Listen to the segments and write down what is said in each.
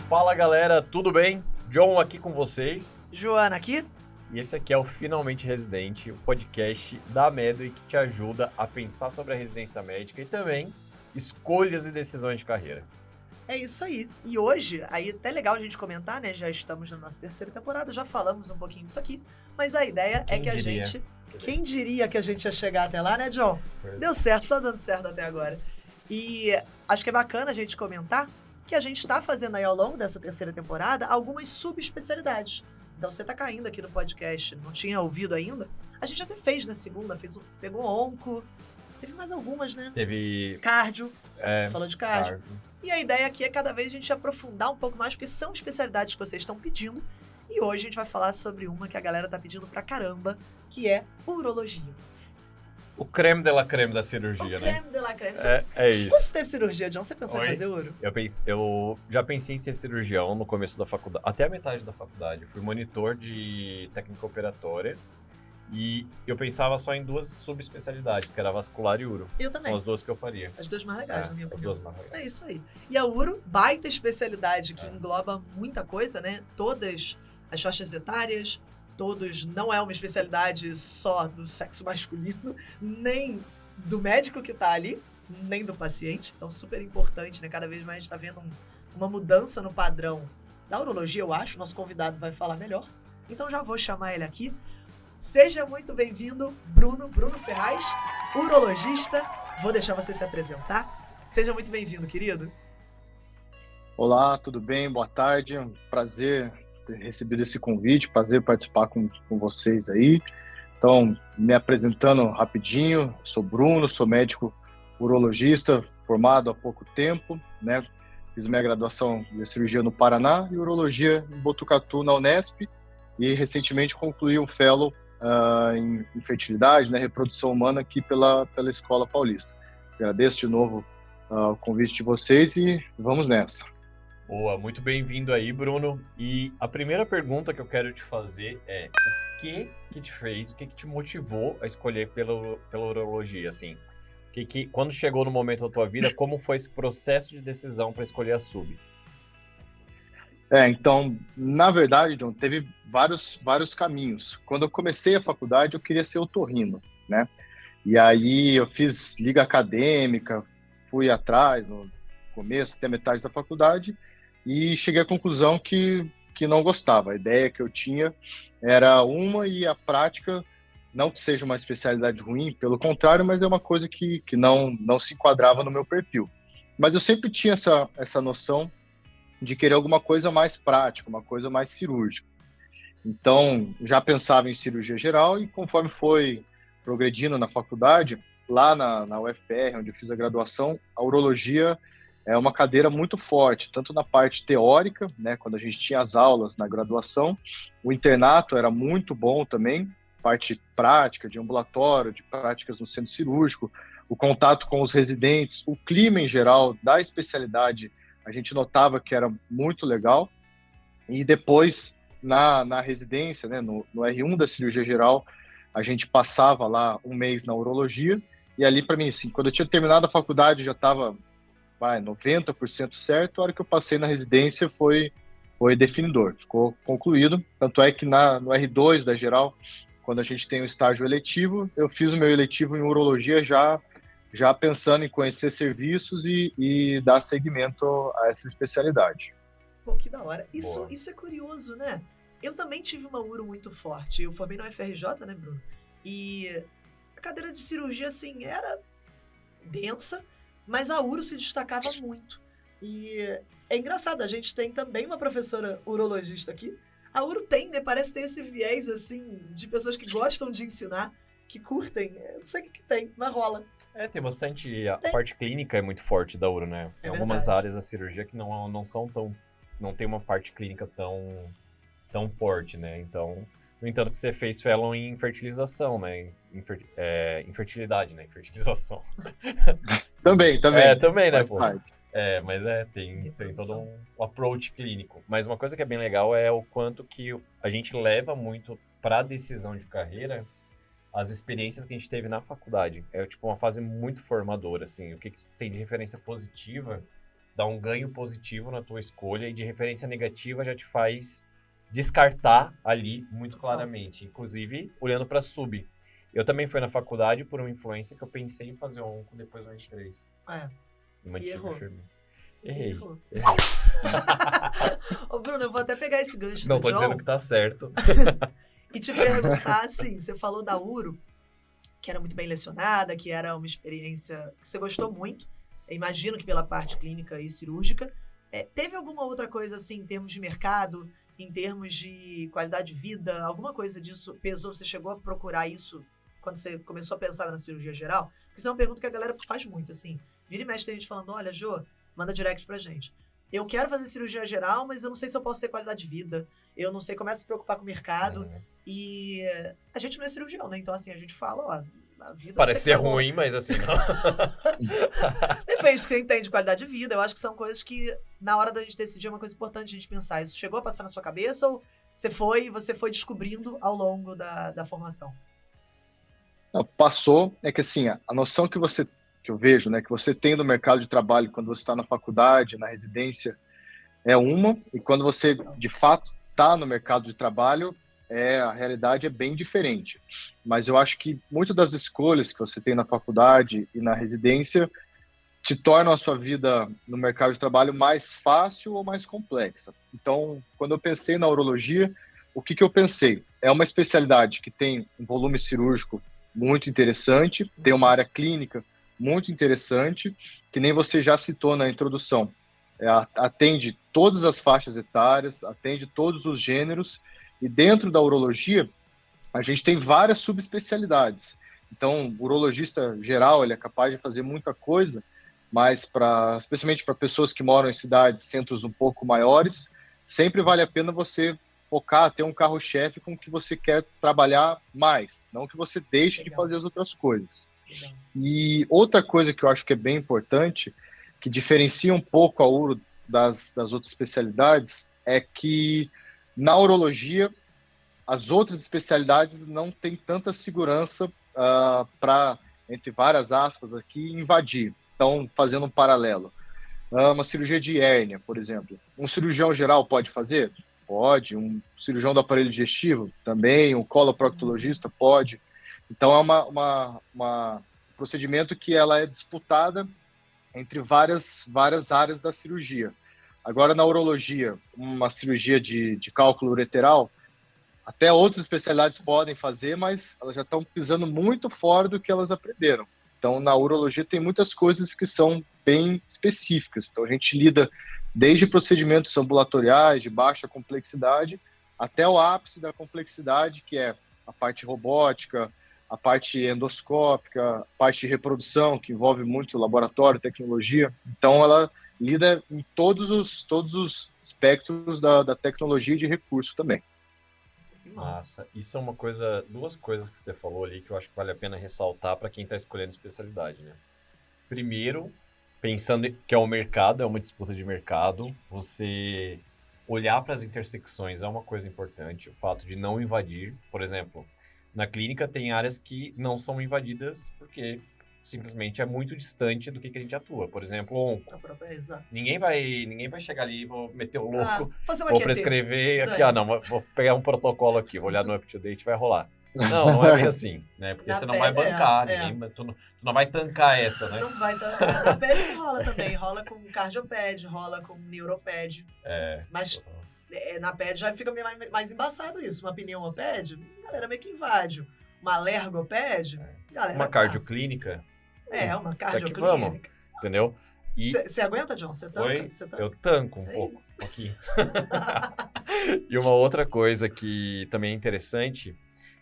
Fala galera, tudo bem? John aqui com vocês. Joana aqui. E esse aqui é o Finalmente Residente, o podcast da Medway que te ajuda a pensar sobre a residência médica e também escolhas e decisões de carreira. É isso aí. E hoje, aí até legal a gente comentar, né? Já estamos na nossa terceira temporada, já falamos um pouquinho disso aqui, mas a ideia é que a gente... Quem diria que a gente ia chegar até lá, né, John? Deu certo, tá dando certo até agora. E acho que é bacana a gente comentar que a gente está fazendo aí ao longo dessa terceira temporada algumas subespecialidades. Então você tá caindo aqui no podcast, não tinha ouvido ainda, a gente até fez na segunda, pegou onco, teve mais algumas, né? Teve... Cardio, falou de cardio. Cardio. E a ideia aqui é cada vez a gente aprofundar um pouco mais, porque são especialidades que vocês estão pedindo. E hoje a gente vai falar sobre uma que a galera tá pedindo pra caramba, que é urologia. O creme de la creme da cirurgia, né? Creme de la creme. É isso. Você teve cirurgia, John? Você pensou em fazer uro? Eu já pensei em ser cirurgião no começo da faculdade, até a metade da faculdade. Eu fui monitor de técnica operatória e eu pensava só em duas subespecialidades, que era vascular e uro. Eu também. São as duas que eu faria. As duas mais legais, na minha opinião. As duas mais legais. É isso aí. E a uro, baita especialidade que engloba muita coisa, né? Todas as faixas etárias, não é uma especialidade só do sexo masculino, nem do médico que tá ali, nem do paciente. Então, super importante, né? Cada vez mais a gente tá vendo uma mudança no padrão da urologia, eu acho. Nosso convidado vai falar melhor. Então, já vou chamar ele aqui. Seja muito bem-vindo, Bruno Ferraz, urologista. Vou deixar você se apresentar. Seja muito bem-vindo, querido. Olá, tudo bem? Boa tarde. Um prazer ter recebido esse convite, prazer participar com vocês aí. Então, me apresentando rapidinho, sou Bruno, sou médico urologista, formado há pouco tempo, né? Fiz minha graduação de cirurgia no Paraná e urologia em Botucatu, na Unesp, e recentemente concluí um fellow em fertilidade, né, reprodução humana aqui pela Escola Paulista. Agradeço de novo o convite de vocês e vamos nessa. Boa, muito bem-vindo aí, Bruno. E a primeira pergunta que eu quero te fazer é: o que te fez, o que te motivou a escolher pela urologia, assim? Quando chegou no momento da tua vida, como foi esse processo de decisão para escolher a sub? Então, na verdade, John, teve vários caminhos. Quando eu comecei a faculdade, eu queria ser otorrino, né? E aí eu fiz liga acadêmica, fui atrás no começo, até metade da faculdade, e cheguei à conclusão que não gostava. A ideia que eu tinha era uma e a prática, não que seja uma especialidade ruim, pelo contrário, mas é uma coisa que não se enquadrava no meu perfil. Mas eu sempre tinha essa noção de querer alguma coisa mais prática, uma coisa mais cirúrgica. Então, já pensava em cirurgia geral e conforme foi progredindo na faculdade, lá na UFPR, onde eu fiz a graduação, a urologia é uma cadeira muito forte, tanto na parte teórica, né, quando a gente tinha as aulas na graduação, o internato era muito bom também, parte prática, de ambulatório, de práticas no centro cirúrgico, o contato com os residentes, o clima em geral da especialidade, a gente notava que era muito legal. E depois, na residência, né, no R1 da cirurgia geral, a gente passava lá um mês na urologia, e ali para mim, assim, quando eu tinha terminado a faculdade, já estava 90% certo, a hora que eu passei na residência foi definidor, ficou concluído. Tanto é que no R2 da geral, quando a gente tem o estágio eletivo, eu fiz o meu eletivo em urologia já pensando em conhecer serviços e dar seguimento a essa especialidade. Pô, que da hora. Isso é curioso, né? Eu também tive uma uro muito forte. Eu formei na UFRJ, né, Bruno? E a cadeira de cirurgia, assim, era densa, mas a uro se destacava muito. E é engraçado, a gente tem também uma professora urologista aqui. A uro tem, né? Parece ter esse viés, assim, de pessoas que gostam de ensinar, que curtem. Eu não sei o que tem, mas rola. Tem bastante... A parte clínica é muito forte da uro, né? Tem algumas áreas da cirurgia que não são tão... Não tem uma parte clínica tão forte, né? Então, no entanto, que você fez fellow em fertilização, né? Em fertilidade, né? Em fertilização. Também. Também, né, pô? Parte. Mas tem todo um approach clínico. Mas uma coisa que é bem legal é o quanto que a gente leva muito para a decisão de carreira as experiências que a gente teve na faculdade. É tipo uma fase muito formadora, assim. O que tem de referência positiva dá um ganho positivo na tua escolha e de referência negativa já te faz descartar ali muito claramente. Inclusive, olhando para sub. Eu também fui na faculdade por uma influência que eu pensei em fazer onco, depois eu entrei. E Mantive errou. firme. Errei. Ô, Bruno, eu vou até pegar esse gancho Não do tô John dizendo que tá certo. e te perguntar, assim, você falou da URO, que era muito bem lecionada, que era uma experiência que você gostou muito. Eu imagino que pela parte clínica e cirúrgica. Teve alguma outra coisa, assim, em termos de mercado, em termos de qualidade de vida, alguma coisa disso pesou? Você chegou a procurar isso quando você começou a pensar na cirurgia geral? Porque isso é uma pergunta que a galera faz muito, assim. Vira e mexe, tem gente falando, olha, Jô, manda direct pra gente. Eu quero fazer cirurgia geral, mas eu não sei se eu posso ter qualidade de vida. Eu não sei, começa a se preocupar com o mercado. E a gente não é cirurgião, né? Então, assim, a gente fala, ó, a vida... Parece ser ruim, mas assim, não. Depende de quem entende qualidade de vida. Eu acho que são coisas que, na hora da gente decidir, é uma coisa importante a gente pensar. Isso chegou a passar na sua cabeça ou você foi descobrindo ao longo da formação? Não, passou, é que assim, a noção que eu vejo, né, que você tem no mercado de trabalho quando você está na faculdade, na residência, é uma, e quando você, de fato, está no mercado de trabalho, a realidade é bem diferente. Mas eu acho que muitas das escolhas que você tem na faculdade e na residência te tornam a sua vida no mercado de trabalho mais fácil ou mais complexa. Então, quando eu pensei na urologia, o que eu pensei? É uma especialidade que tem um volume cirúrgico muito interessante, tem uma área clínica muito interessante, que nem você já citou na introdução. Atende todas as faixas etárias, atende todos os gêneros, e dentro da urologia, a gente tem várias subespecialidades. Então, o urologista geral, ele é capaz de fazer muita coisa, mas especialmente para pessoas que moram em cidades, centros um pouco maiores, sempre vale a pena você focar, ter um carro-chefe com que você quer trabalhar mais, não que você deixe de fazer as outras coisas. E outra coisa que eu acho que é bem importante, que diferencia um pouco a uro das outras especialidades, é que na urologia as outras especialidades não têm tanta segurança para, entre várias aspas aqui, invadir. Então, fazendo um paralelo. Uma cirurgia de hérnia, por exemplo. Um cirurgião geral pode fazer? Pode. Um cirurgião do aparelho digestivo? Também. Um coloproctologista? Pode. Então, é um procedimento que ela é disputada entre várias áreas da cirurgia. Agora, na urologia, uma cirurgia de cálculo ureteral, até outras especialidades podem fazer, mas elas já estão pisando muito fora do que elas aprenderam. Então, na urologia tem muitas coisas que são bem específicas. Então, a gente lida desde procedimentos ambulatoriais de baixa complexidade até o ápice da complexidade, que é a parte robótica, a parte endoscópica, a parte de reprodução, que envolve muito laboratório, tecnologia. Então, ela lida em todos os espectros da tecnologia e de recurso também. Massa. Isso é duas coisas que você falou ali que eu acho que vale a pena ressaltar para quem está escolhendo especialidade, né? Primeiro, pensando que é o mercado, é uma disputa de mercado, você olhar para as intersecções é uma coisa importante. O fato de não invadir, por exemplo, na clínica tem áreas que não são invadidas porque simplesmente é muito distante do que a gente atua. Por exemplo, onco. Ninguém vai chegar ali e vou meter o louco, vou prescrever aqui, não, vou pegar um protocolo aqui, vou olhar no UpToDate e vai rolar. Não é bem assim, né? Porque você não vai bancar, tu não vai tancar essa, né? Não vai tancar. Na PED rola também, rola com cardioped, rola com neuroped. Mas na PED já fica mais embaçado isso. Uma pneumoped, a galera meio que invade. Uma lergoped, galera... Uma cardioclínica... uma cardioclínica. Vamos, entendeu? Você aguenta, John? Você tanca? Oi? Eu tanco um pouquinho. E uma outra coisa que também é interessante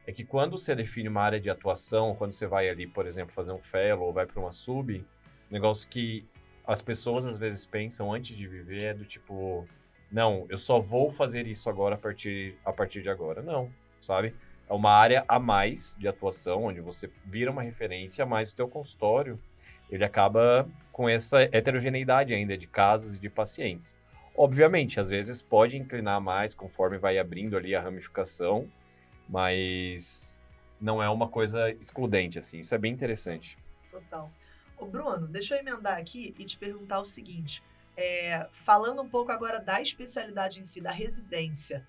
é que quando você define uma área de atuação, quando você vai ali, por exemplo, fazer um fellow ou vai para uma sub, negócio que as pessoas às vezes pensam antes de viver é do tipo, não, eu só vou fazer isso agora a partir de agora. Não, sabe? É uma área a mais de atuação, onde você vira uma referência, mas o teu consultório, ele acaba com essa heterogeneidade ainda de casos e de pacientes. Obviamente, às vezes pode inclinar mais conforme vai abrindo ali a ramificação, mas não é uma coisa excludente, assim. Isso é bem interessante. Total. Ô, Bruno, deixa eu emendar aqui e te perguntar o seguinte. Falando um pouco agora da especialidade em si, da residência,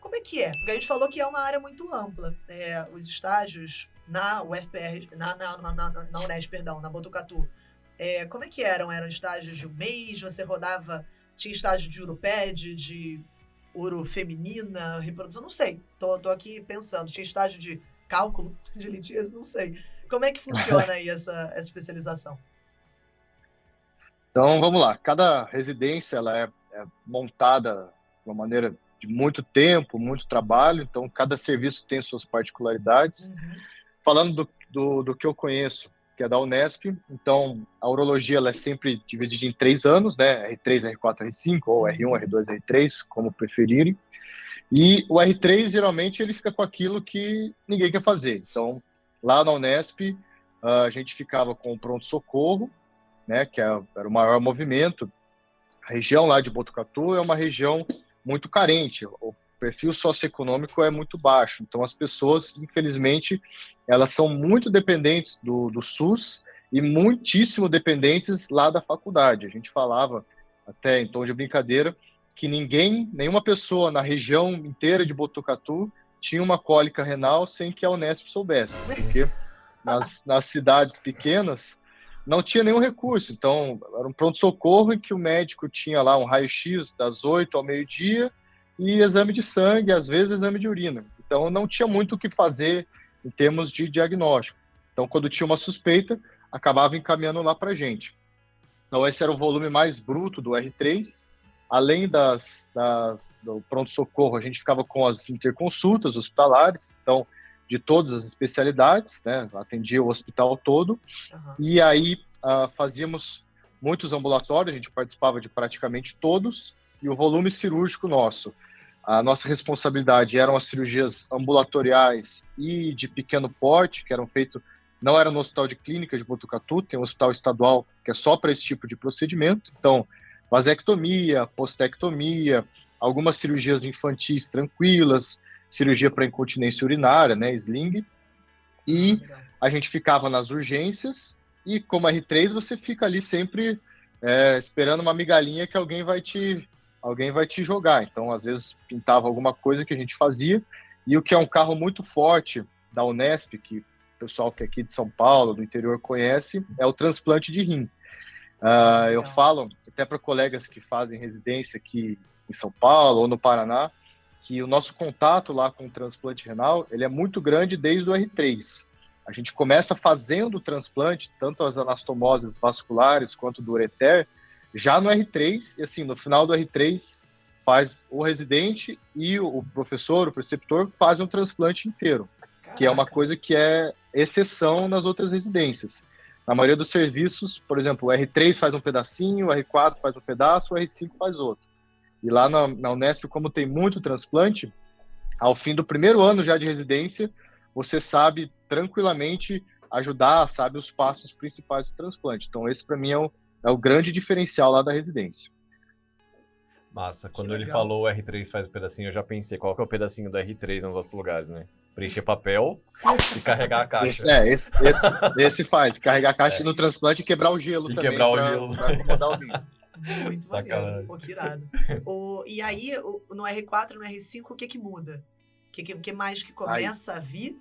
como é que é? Porque a gente falou que é uma área muito ampla. Os estágios na UFPR, na Unesp, perdão, na Botucatu, como é que eram? Eram estágios de um mês? Você rodava, tinha estágio de uroped, de uro feminina, reprodução? Não sei. Tô aqui pensando. Tinha estágio de cálculo, de litíase? Não sei. Como é que funciona aí essa especialização? Então, vamos lá. Cada residência ela é montada de uma maneira de muito tempo, muito trabalho. Então, cada serviço tem suas particularidades. Uhum. Falando do que eu conheço, que é da Unesp, então, a urologia ela é sempre dividida em 3 anos, né? R3, R4, R5, ou R1, R2, R3, como preferirem. E o R3, geralmente, ele fica com aquilo que ninguém quer fazer. Então, lá na Unesp, a gente ficava com o pronto-socorro, né, que era o maior movimento. A região lá de Botucatu é uma região muito carente, o perfil socioeconômico é muito baixo, então as pessoas, infelizmente, elas são muito dependentes do SUS e muitíssimo dependentes lá da faculdade. A gente falava, até em tom de brincadeira, que nenhuma pessoa na região inteira de Botucatu tinha uma cólica renal sem que a Unesp soubesse, porque nas cidades pequenas não tinha nenhum recurso. Então, era um pronto-socorro em que o médico tinha lá um raio-x das 8 ao meio-dia e exame de sangue, às vezes exame de urina. Então, não tinha muito o que fazer em termos de diagnóstico. Então, quando tinha uma suspeita, acabava encaminhando lá para a gente. Então, esse era o volume mais bruto do R3. Além do pronto-socorro, a gente ficava com as interconsultas hospitalares. Então, de todas as especialidades, né? Atendia o hospital todo. Uhum. E aí fazíamos muitos ambulatórios, a gente participava de praticamente todos, e o volume cirúrgico nosso. A nossa responsabilidade eram as cirurgias ambulatoriais e de pequeno porte, que eram feitas, não era no Hospital de Clínica de Botucatu, tem um hospital estadual que é só para esse tipo de procedimento. Então, vasectomia, postectomia, algumas cirurgias infantis tranquilas, cirurgia para incontinência urinária, né, sling, e a gente ficava nas urgências, e como R3 você fica ali sempre esperando uma migalhinha que alguém vai te jogar. Então, às vezes, pintava alguma coisa que a gente fazia, e o que é um carro muito forte da Unesp, que o pessoal que é aqui de São Paulo, do interior, conhece, é o transplante de rim. Eu falo até para colegas que fazem residência aqui em São Paulo ou no Paraná, que o nosso contato lá com o transplante renal, ele é muito grande desde o R3. A gente começa fazendo o transplante, tanto as anastomoses vasculares quanto do ureter, já no R3, e assim, no final do R3, faz o residente e o professor, o preceptor, fazem um transplante inteiro, que é uma coisa que é exceção nas outras residências. Na maioria dos serviços, por exemplo, o R3 faz um pedacinho, o R4 faz um pedaço, o R5 faz outro. E lá na Unesp, como tem muito transplante, ao fim do primeiro ano já de residência, você sabe tranquilamente ajudar, sabe os passos principais do transplante. Então, esse para mim é o grande diferencial lá da residência. Massa. Quando ele falou o R3 faz o pedacinho, eu já pensei, qual que é o pedacinho do R3 nos outros lugares, né? Preencher papel e carregar a caixa. Esse faz. Carregar a caixa no transplante e quebrar o gelo e também. Quebrar o gelo. Pra acomodar o vinho. Muito maneiro, pô, que irado. E aí, no R4 e no R5, o que muda? O que mais que começa a vir?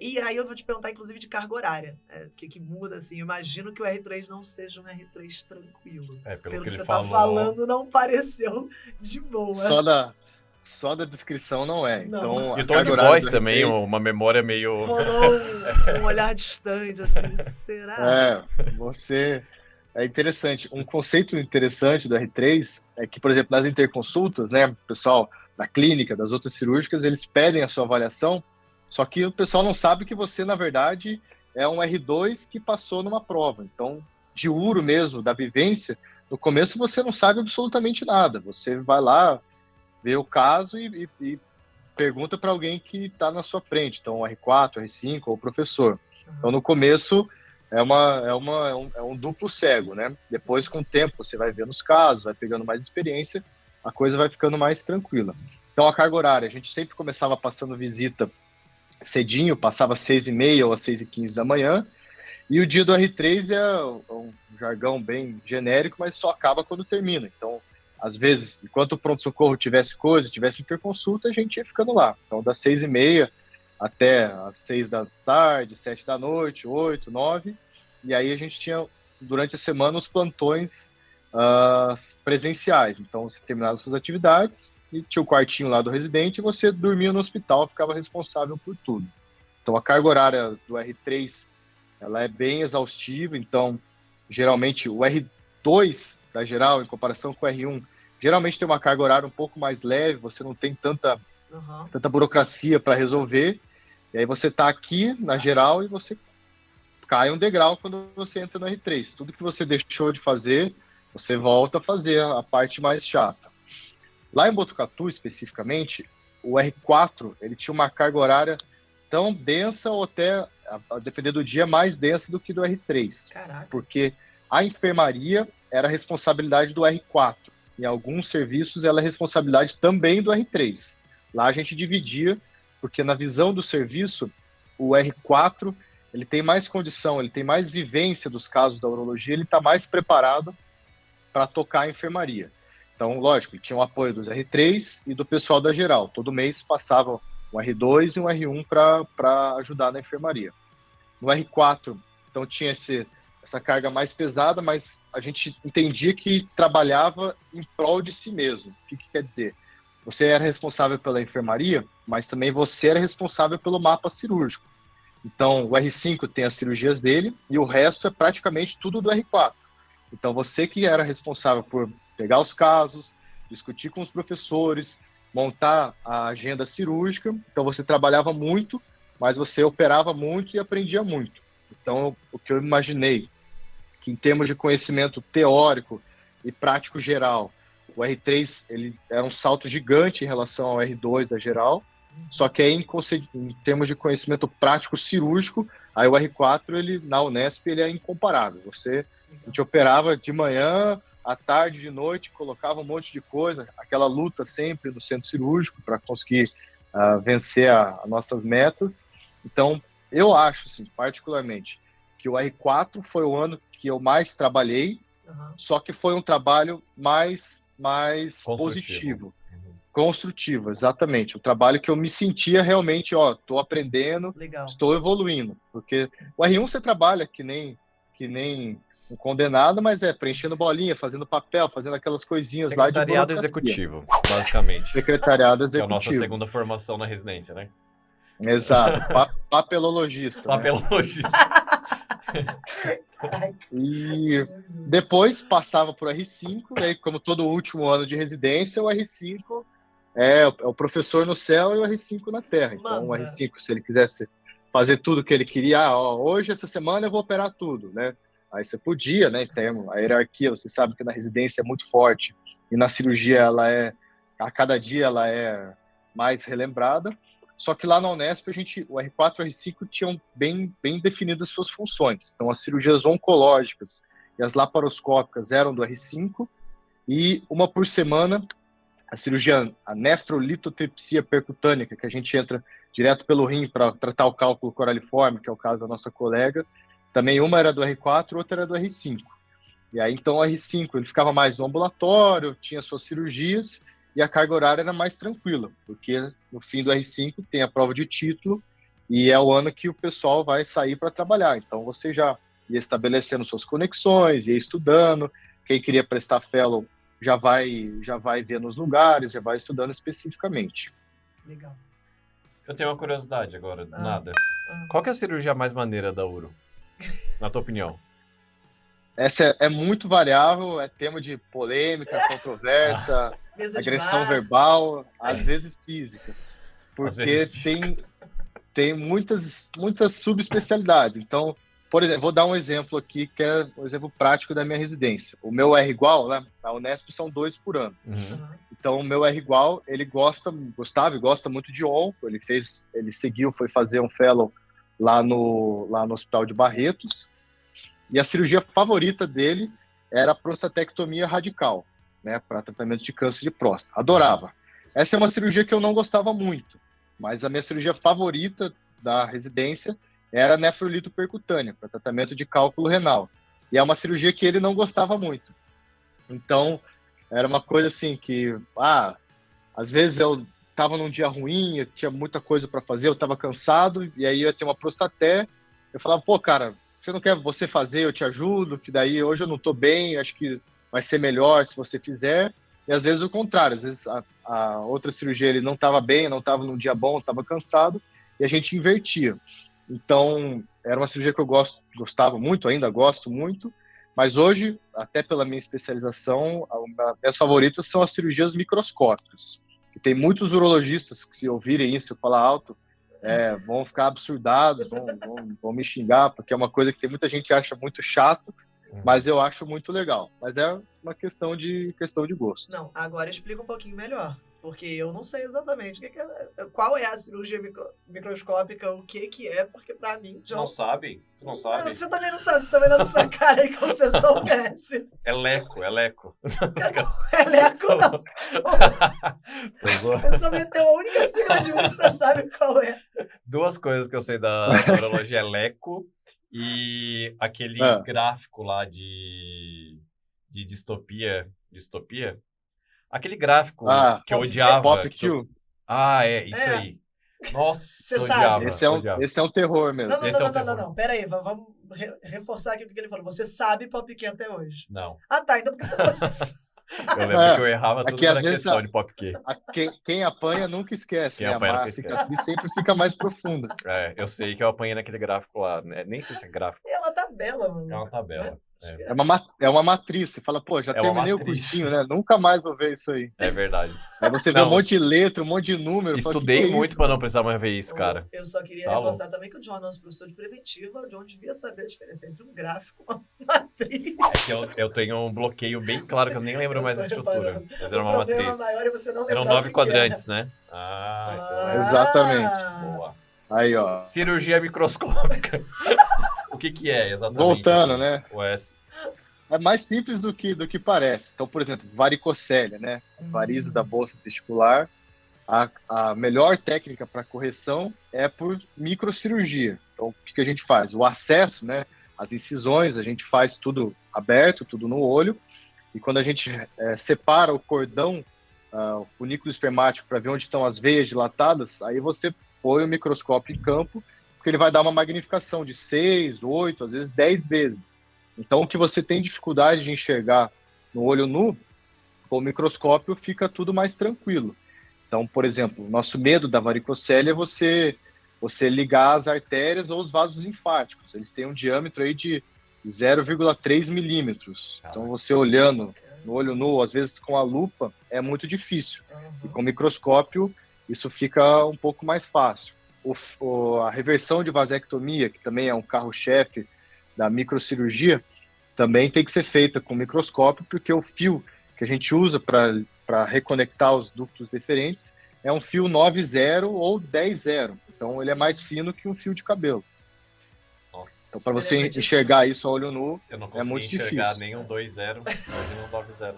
E aí eu vou te perguntar, inclusive, de carga horária. O que muda, assim? Eu imagino que o R3 não seja um R3 tranquilo. Pelo que você falou... tá falando, não pareceu de boa. Só da descrição não é. Não. Então, e o tom de voz também, R3, uma memória meio... Rolou um olhar distante, assim, será? É interessante. Um conceito interessante do R3 é que, por exemplo, nas interconsultas, né, o pessoal da clínica, das outras cirúrgicas, eles pedem a sua avaliação, só que o pessoal não sabe que você, na verdade, é um R2 que passou numa prova. Então, de uro mesmo, da vivência, no começo você não sabe absolutamente nada. Você vai lá, vê o caso e pergunta para alguém que está na sua frente. Então, R4, R5 ou o professor. Então, no começo... É um duplo cego, né? Depois, com o tempo, você vai vendo os casos, vai pegando mais experiência, a coisa vai ficando mais tranquila. Então, a carga horária, a gente sempre começava passando visita cedinho, passava às 6h30 ou às 6h15 da manhã, E o dia do R3 é um jargão bem genérico, mas só acaba quando termina. Então, às vezes, enquanto o pronto-socorro tivesse coisa, tivesse interconsulta, a gente ia ficando lá. Então, das 6h30 até as 6 da tarde, 7 da noite, 8, 9. E aí a gente tinha, durante a semana, os plantões presenciais. Então, você terminava suas atividades e tinha o quartinho lá do residente e você dormia no hospital, ficava responsável por tudo. Então, a carga horária do R3, ela é bem exaustiva. Então, geralmente, o R2 da geral, em comparação com o R1, geralmente tem uma carga horária um pouco mais leve, você não tem tanta burocracia para resolver. E aí você está aqui na geral e você cai um degrau quando você entra no R3. Tudo que você deixou de fazer, você volta a fazer a parte mais chata. Lá em Botucatu, especificamente, o R4 ele tinha uma carga horária tão densa ou até, a depender do dia, mais densa do que do R3. Caraca. Porque a enfermaria era responsabilidade do R4. Em alguns serviços, ela é responsabilidade também do R3. Lá a gente dividia, porque na visão do serviço, o R4 ele tem mais condição, ele tem mais vivência dos casos da urologia, ele está mais preparado para tocar a enfermaria. Então, lógico, tinha o apoio dos R3 e do pessoal da geral. Todo mês passava um R2 e um R1 para ajudar na enfermaria. No R4, então tinha essa carga mais pesada, mas a gente entendia que trabalhava em prol de si mesmo. O que quer dizer? Você era responsável pela enfermaria, mas também você era responsável pelo mapa cirúrgico. Então, o R5 tem as cirurgias dele e o resto é praticamente tudo do R4. Então, você que era responsável por pegar os casos, discutir com os professores, montar a agenda cirúrgica. Então, você trabalhava muito, mas você operava muito e aprendia muito. Então, o que eu imaginei, que em termos de conhecimento teórico e prático geral, o R3 ele era um salto gigante em relação ao R2 da geral, só que aí em termos de conhecimento prático cirúrgico, aí o R4 ele, na Unesp ele é incomparável. A gente operava de manhã, à tarde, de noite, colocava um monte de coisa, aquela luta sempre no centro cirúrgico para conseguir vencer as nossas metas. Então, eu acho, assim, particularmente, que o R4 foi o ano que eu mais trabalhei, só que foi um trabalho mais positivo. Construtivo, exatamente. O trabalho que eu me sentia realmente, estou aprendendo, Legal. Estou evoluindo. Porque o R1 você trabalha que nem um condenado, mas preenchendo bolinha, fazendo papel, fazendo aquelas coisinhas lá de Secretariado executivo, basicamente. Secretariado Que é a executivo. nossa segunda formação na residência, né? Exato. Papelologista. Papelologista. E depois passava por R5, e aí, como todo último ano de residência, o R5 é o professor no céu e o R5 na terra. Então, o R5, se ele quisesse fazer tudo que ele queria, hoje, essa semana, eu vou operar tudo, né? Aí você podia, né? Então, a hierarquia, você sabe que na residência é muito forte, e na cirurgia, a cada dia, ela é mais relembrada. Só que lá na Unesp, o R4 e o R5 tinham bem definidas suas funções. Então, as cirurgias oncológicas e as laparoscópicas eram do R5, e uma por semana, a nefrolitotripsia percutânea, que a gente entra direto pelo rim para tratar o cálculo coraliforme, que é o caso da nossa colega, também uma era do R4, outra era do R5. E aí, então, o R5 ele ficava mais no ambulatório, tinha suas cirurgias, e a carga horária era mais tranquila, porque no fim do R5 tem a prova de título e é o ano que o pessoal vai sair para trabalhar. Então você já ia estabelecendo suas conexões, ia estudando, quem queria prestar fellow já vai ver nos lugares, já vai estudando especificamente. Legal. Eu tenho uma curiosidade agora, nada. Qual que é a cirurgia mais maneira da Uro, na tua opinião? Essa é muito variável, é tema de polêmica, controvérsia, agressão verbal, às vezes física. Porque tem muitas subespecialidades. Então, por exemplo, vou dar um exemplo aqui, que é um exemplo prático da minha residência. O meu R igual, né, na Unesp são 2 por ano. Então, o meu R igual, ele gostava e gosta muito de onco. Ele seguiu, foi fazer um fellow lá no Hospital de Barretos. E a cirurgia favorita dele era a prostatectomia radical, né, para tratamento de câncer de próstata. Adorava. Essa é uma cirurgia que eu não gostava muito, mas a minha cirurgia favorita da residência era nefrolito percutâneo, para tratamento de cálculo renal. E é uma cirurgia que ele não gostava muito. Então, era uma coisa assim que, às vezes eu estava num dia ruim, eu tinha muita coisa para fazer, eu estava cansado, e aí eu ia ter uma prostaté. Eu falava, pô, cara, você não quer você fazer, eu te ajudo, que daí hoje eu não estou bem, acho que vai ser melhor se você fizer. E às vezes o contrário, às vezes a outra cirurgia ele não estava bem, não estava num dia bom, estava cansado, e a gente invertia. Então, era uma cirurgia que eu gostava muito, ainda gosto muito, mas hoje, até pela minha especialização, minhas favoritas são as cirurgias microscópicas. E tem muitos urologistas que, se ouvirem isso, eu falar alto, vão ficar absurdados, vão me xingar, porque é uma coisa que tem muita gente que acha muito chato, mas eu acho muito legal. Mas é uma questão de gosto. Não, agora explica um pouquinho melhor. Porque eu não sei exatamente qual é a cirurgia microscópica, o que é, porque pra mim... Tu não sabe? Tu não sabe? Não, você também não sabe, você também não essa cara aí como você soubesse. É leco. É leco, não. Você só meteu a única sigla de um que você sabe qual é. Duas coisas que eu sei da urologia é leco e aquele gráfico lá de distopia. Distopia? Aquele gráfico que eu odiava. PopQ. Isso aí. Nossa, você eu odiava. sabe. Esse é um terror mesmo. Não. Pera aí, vamos reforçar aqui o que ele falou. Você sabe PopQ até hoje? Não. Ah, tá. Então por que você não... Eu lembro que eu errava tudo na questão de PopQ. Quem apanha nunca esquece. Quem apanha nunca esquece. Assim sempre fica mais profunda. Eu sei que eu apanhei naquele gráfico lá. Nem sei se é gráfico. É uma tabela, mano. É uma tabela. É uma matriz. Você fala, pô, já terminei o cursinho, né? Nunca mais vou ver isso aí. É verdade. Aí você vê um monte de letra, um monte de número. Estudei muito pra não precisar mais ver isso, cara. Eu só queria reforçar também que o John é nosso professor de preventiva. O John devia saber a diferença entre um gráfico e uma matriz. É que eu tenho um bloqueio bem claro, que eu nem lembro mais a estrutura. Mas era uma matriz. Maior é você não eram 9 quadrantes, né? Exatamente. Boa. Aí, ó. Cirurgia microscópica. O que é exatamente? Voltando, assim, né? É mais simples do que parece. Então, por exemplo, varicocélia, né? As varizes da bolsa testicular. A melhor técnica para correção é por microcirurgia. Então, o que a gente faz? O acesso, né? As incisões, a gente faz tudo aberto, tudo no olho. E quando a gente separa o cordão, o folículo espermático, para ver onde estão as veias dilatadas, aí você põe o microscópio em campo, porque ele vai dar uma magnificação de 6, 8, às vezes 10 vezes. Então, o que você tem dificuldade de enxergar no olho nu, com o microscópio fica tudo mais tranquilo. Então, por exemplo, o nosso medo da varicocélia é você ligar as artérias ou os vasos linfáticos. Eles têm um diâmetro aí de 0,3 milímetros. Então, você olhando no olho nu, às vezes com a lupa, é muito difícil. E com o microscópio, isso fica um pouco mais fácil. A reversão de vasectomia, que também é um carro-chefe da microcirurgia, também tem que ser feita com microscópio, porque o fio que a gente usa para reconectar os ductos deferentes é um fio 9-0 ou 10-0. Então, ele é mais fino que um fio de cabelo. Nossa. Então, para você enxergar isso a olho nu, eu não é muito difícil. Eu não enxergar nem um 2-0, imagina um 9-0.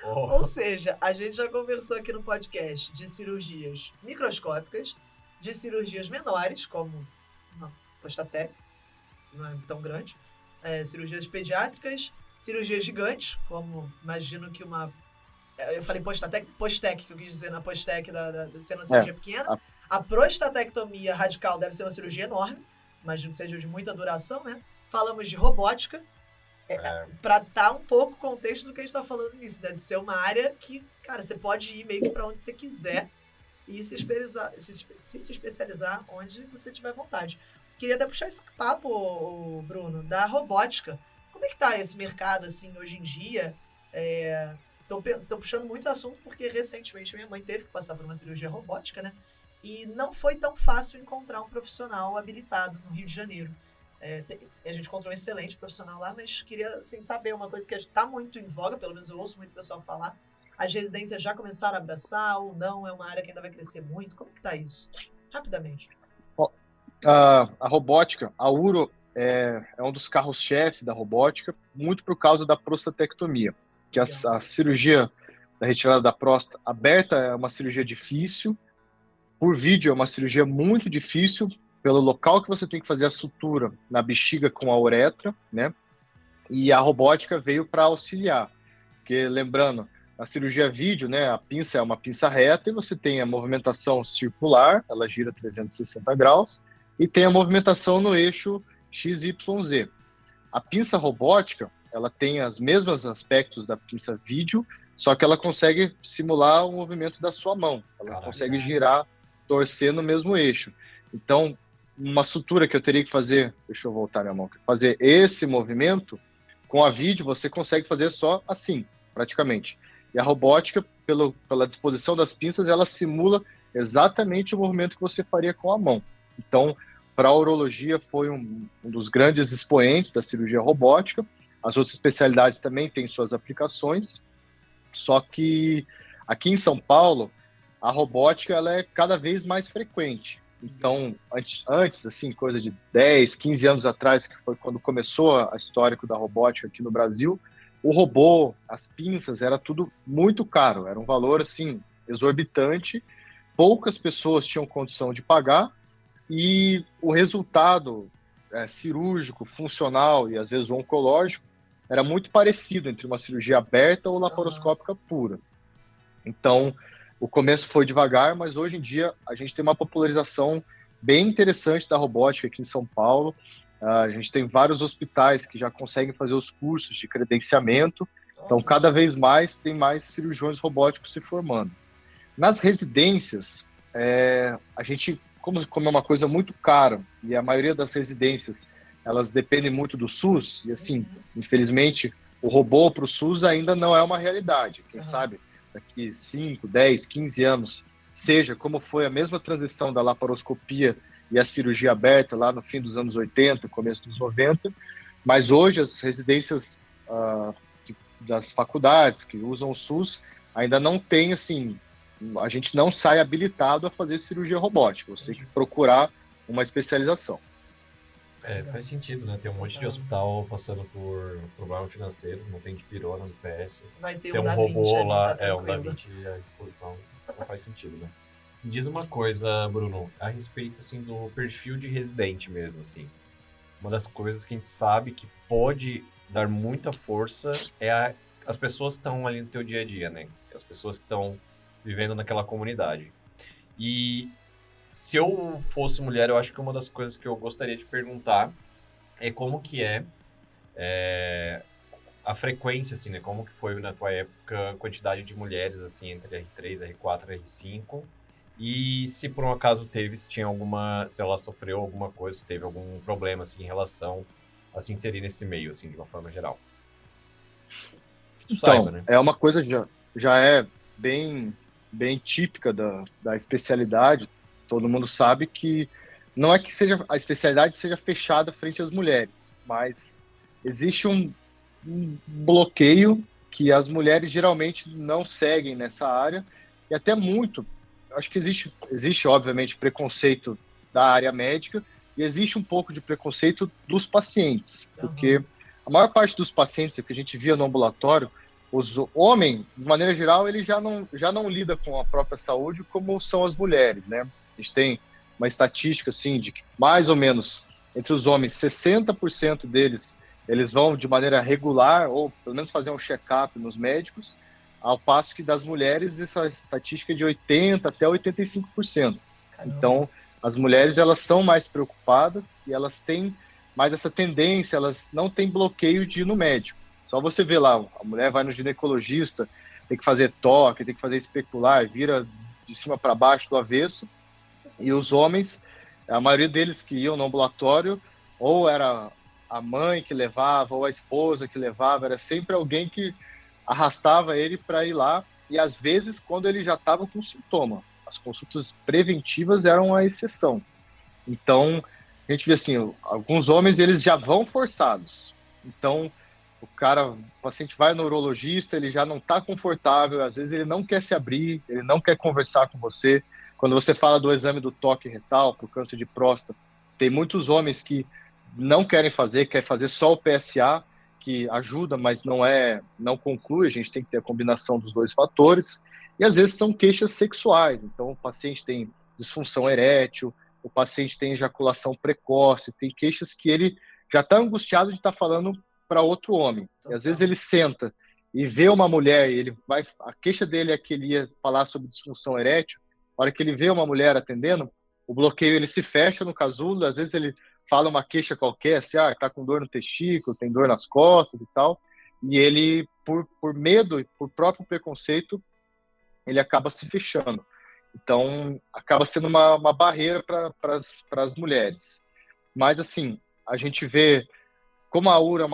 Ou seja, a gente já conversou aqui no podcast de cirurgias microscópicas, de cirurgias menores, como uma prostaté, não é tão grande, cirurgias pediátricas, cirurgias gigantes, como imagino que uma... Eu falei postec, que eu quis dizer na postec da sendo uma cirurgia pequena. A prostatectomia radical deve ser uma cirurgia enorme, imagino que seja de muita duração, né? Falamos de robótica, para dar um pouco o contexto do que a gente está falando nisso, né? De ser uma área que, cara, você pode ir meio que para onde você quiser e se especializar onde você tiver vontade. Queria até puxar esse papo, Bruno, da robótica. Como é que tá esse mercado, assim, hoje em dia? Tô puxando muito assunto porque recentemente minha mãe teve que passar por uma cirurgia robótica, né? E não foi tão fácil encontrar um profissional habilitado no Rio de Janeiro. A gente encontrou um excelente profissional lá, mas queria assim, saber uma coisa que está muito em voga, pelo menos eu ouço muito o pessoal falar. As residências já começaram a abraçar ou não? É uma área que ainda vai crescer muito? Como que tá isso? Rapidamente. A robótica, a uro é um dos carros-chefe da robótica, muito por causa da prostatectomia, que a cirurgia da retirada da próstata aberta é uma cirurgia difícil, por vídeo é uma cirurgia muito difícil, pelo local que você tem que fazer a sutura na bexiga com a uretra, né? E a robótica veio para auxiliar. Porque, lembrando, na cirurgia vídeo, né, a pinça é uma pinça reta e você tem a movimentação circular, ela gira 360 graus, e tem a movimentação no eixo XYZ. A pinça robótica, ela tem os mesmos aspectos da pinça vídeo, só que ela consegue simular o movimento da sua mão. Ela consegue girar, torcer no mesmo eixo. Então, uma sutura que eu teria que fazer, deixa eu voltar minha mão, fazer esse movimento, com a vídeo você consegue fazer só assim, praticamente. E a robótica, pela disposição das pinças, ela simula exatamente o movimento que você faria com a mão. Então, para a urologia foi um dos grandes expoentes da cirurgia robótica. As outras especialidades também têm suas aplicações, só que aqui em São Paulo, a robótica ela é cada vez mais frequente. Então, antes, assim, coisa de 10, 15 anos atrás, que foi quando começou a histórico da robótica aqui no Brasil, o robô, as pinças, era tudo muito caro. Era um valor, assim, exorbitante. Poucas pessoas tinham condição de pagar e o resultado cirúrgico, funcional e, às vezes, oncológico era muito parecido entre uma cirurgia aberta ou laparoscópica pura. Então, o começo foi devagar, mas hoje em dia a gente tem uma popularização bem interessante da robótica aqui em São Paulo. A gente tem vários hospitais que já conseguem fazer os cursos de credenciamento. Então, cada vez mais tem mais cirurgiões robóticos se formando. Nas residências, a gente, como é uma coisa muito cara, e a maioria das residências, elas dependem muito do SUS, e assim, infelizmente, o robô para o SUS ainda não é uma realidade. Quem sabe, daqui 5, 10, 15 anos, seja como foi a mesma transição da laparoscopia e a cirurgia aberta lá no fim dos anos 80, começo dos 90, mas hoje as residências das faculdades que usam o SUS ainda não tem, assim, a gente não sai habilitado a fazer cirurgia robótica, você tem que procurar uma especialização. Faz sentido, né? Tem um monte de hospital passando por problema financeiro, não tem de pirona no PS. Vai ter tem um um Da robô Vinci ali, lá, tá um Da Vinci à disposição. Não faz sentido, né? Me diz uma coisa, Bruno, a respeito, assim, do perfil de residente mesmo, assim. Uma das coisas que a gente sabe que pode dar muita força é as pessoas que estão ali no teu dia a dia, né? As pessoas que estão vivendo naquela comunidade. E se eu fosse mulher, eu acho que uma das coisas que eu gostaria de perguntar é como que é a frequência, assim, né? Como que foi na tua época a quantidade de mulheres, assim, entre R3, R4, R5. E se por um acaso se ela sofreu alguma coisa, se teve algum problema, assim, em relação a se inserir nesse meio, assim, de uma forma geral. Que tu saiba, né? É uma coisa já é bem típica da especialidade. Todo mundo sabe que não é que a especialidade seja fechada frente às mulheres, mas existe um bloqueio que as mulheres geralmente não seguem nessa área, e até muito, acho que existe obviamente preconceito da área médica, e existe um pouco de preconceito dos pacientes, porque a maior parte dos pacientes que a gente via no ambulatório, o homem, de maneira geral, ele já não lida com a própria saúde como são as mulheres, né? A gente tem uma estatística, assim, de que mais ou menos entre os homens, 60% deles, eles vão de maneira regular, ou pelo menos fazer um check-up nos médicos, ao passo que das mulheres essa estatística é de 80% até 85%. Caramba. Então, as mulheres, elas são mais preocupadas e elas têm mais essa tendência, elas não têm bloqueio de ir no médico. Só você vê lá, a mulher vai no ginecologista, tem que fazer toque, tem que fazer especular, vira de cima para baixo do avesso. E os homens, a maioria deles que iam no ambulatório, ou era a mãe que levava, ou a esposa que levava, era sempre alguém que arrastava ele para ir lá, e às vezes quando ele já estava com sintoma. As consultas preventivas eram a exceção. Então, a gente vê assim, alguns homens eles já vão forçados. Então, o paciente vai no urologista, ele já não está confortável, às vezes ele não quer se abrir, ele não quer conversar com você. Quando você fala do exame do toque retal para o câncer de próstata, tem muitos homens que não querem fazer, querem fazer só o PSA, que ajuda, mas não conclui, a gente tem que ter a combinação dos dois fatores. E às vezes são queixas sexuais, então o paciente tem disfunção erétil, o paciente tem ejaculação precoce, tem queixas que ele já está angustiado de estar falando para outro homem. E às vezes ele senta e vê uma mulher, e a queixa dele é que ele ia falar sobre disfunção erétil. A hora que ele vê uma mulher atendendo, o bloqueio ele se fecha no casulo, às vezes ele fala uma queixa qualquer, assim, tá com dor no testículo, tem dor nas costas e tal, e ele, por medo e por próprio preconceito, ele acaba se fechando. Então, acaba sendo uma barreira para as mulheres. Mas, assim, a gente vê, como a URA é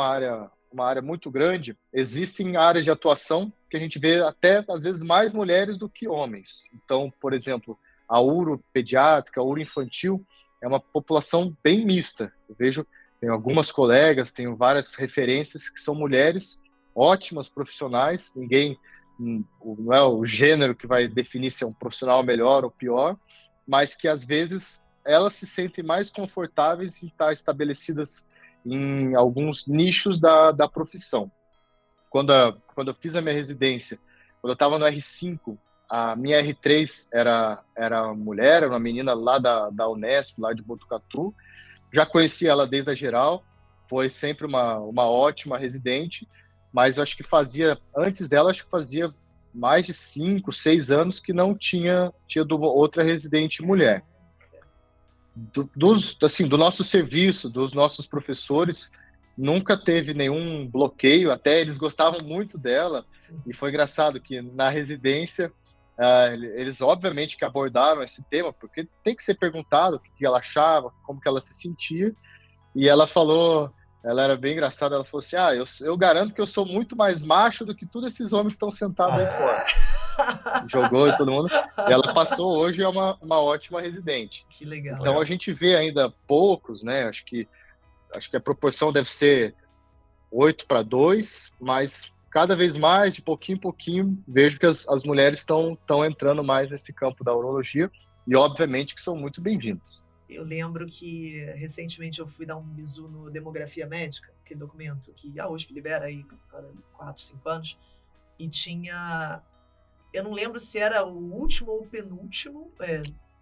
uma área muito grande, existem áreas de atuação que a gente vê até, às vezes, mais mulheres do que homens. Então, por exemplo, a uro pediátrica, a uro infantil, é uma população bem mista. Eu vejo, tenho algumas colegas, tenho várias referências que são mulheres ótimas profissionais, não é o gênero que vai definir se é um profissional melhor ou pior, mas que às vezes elas se sentem mais confortáveis em estar estabelecidas em alguns nichos da profissão. Quando eu fiz a minha residência, quando eu estava no R5, a minha R3 era mulher, era uma menina lá da Unesp, lá de Botucatu. Já conheci ela desde a geral, foi sempre uma ótima residente, mas eu acho que antes dela, fazia mais de 5, 6 anos que não tinha outra residente mulher. Do nosso serviço, dos nossos professores, nunca teve nenhum bloqueio, até eles gostavam muito dela, e foi engraçado que na residência, eles obviamente que abordaram esse tema, porque tem que ser perguntado o que ela achava, como que ela se sentia, e ela falou, ela era bem engraçada, ela falou assim, eu garanto que eu sou muito mais macho do que todos esses homens que estão sentados aí fora. Jogou e todo mundo. E ela passou hoje, é uma ótima residente. Que legal. Então a gente vê ainda poucos, né? Acho que a proporção deve ser 8-2, mas cada vez mais, de pouquinho em pouquinho, vejo que as mulheres estão entrando mais nesse campo da urologia e, obviamente, que são muito bem-vindos. Eu lembro que, recentemente, eu fui dar um bisu no Demografia Médica, aquele documento que a USP libera aí cada 4, 5 anos, e tinha... Eu não lembro se era o último ou o penúltimo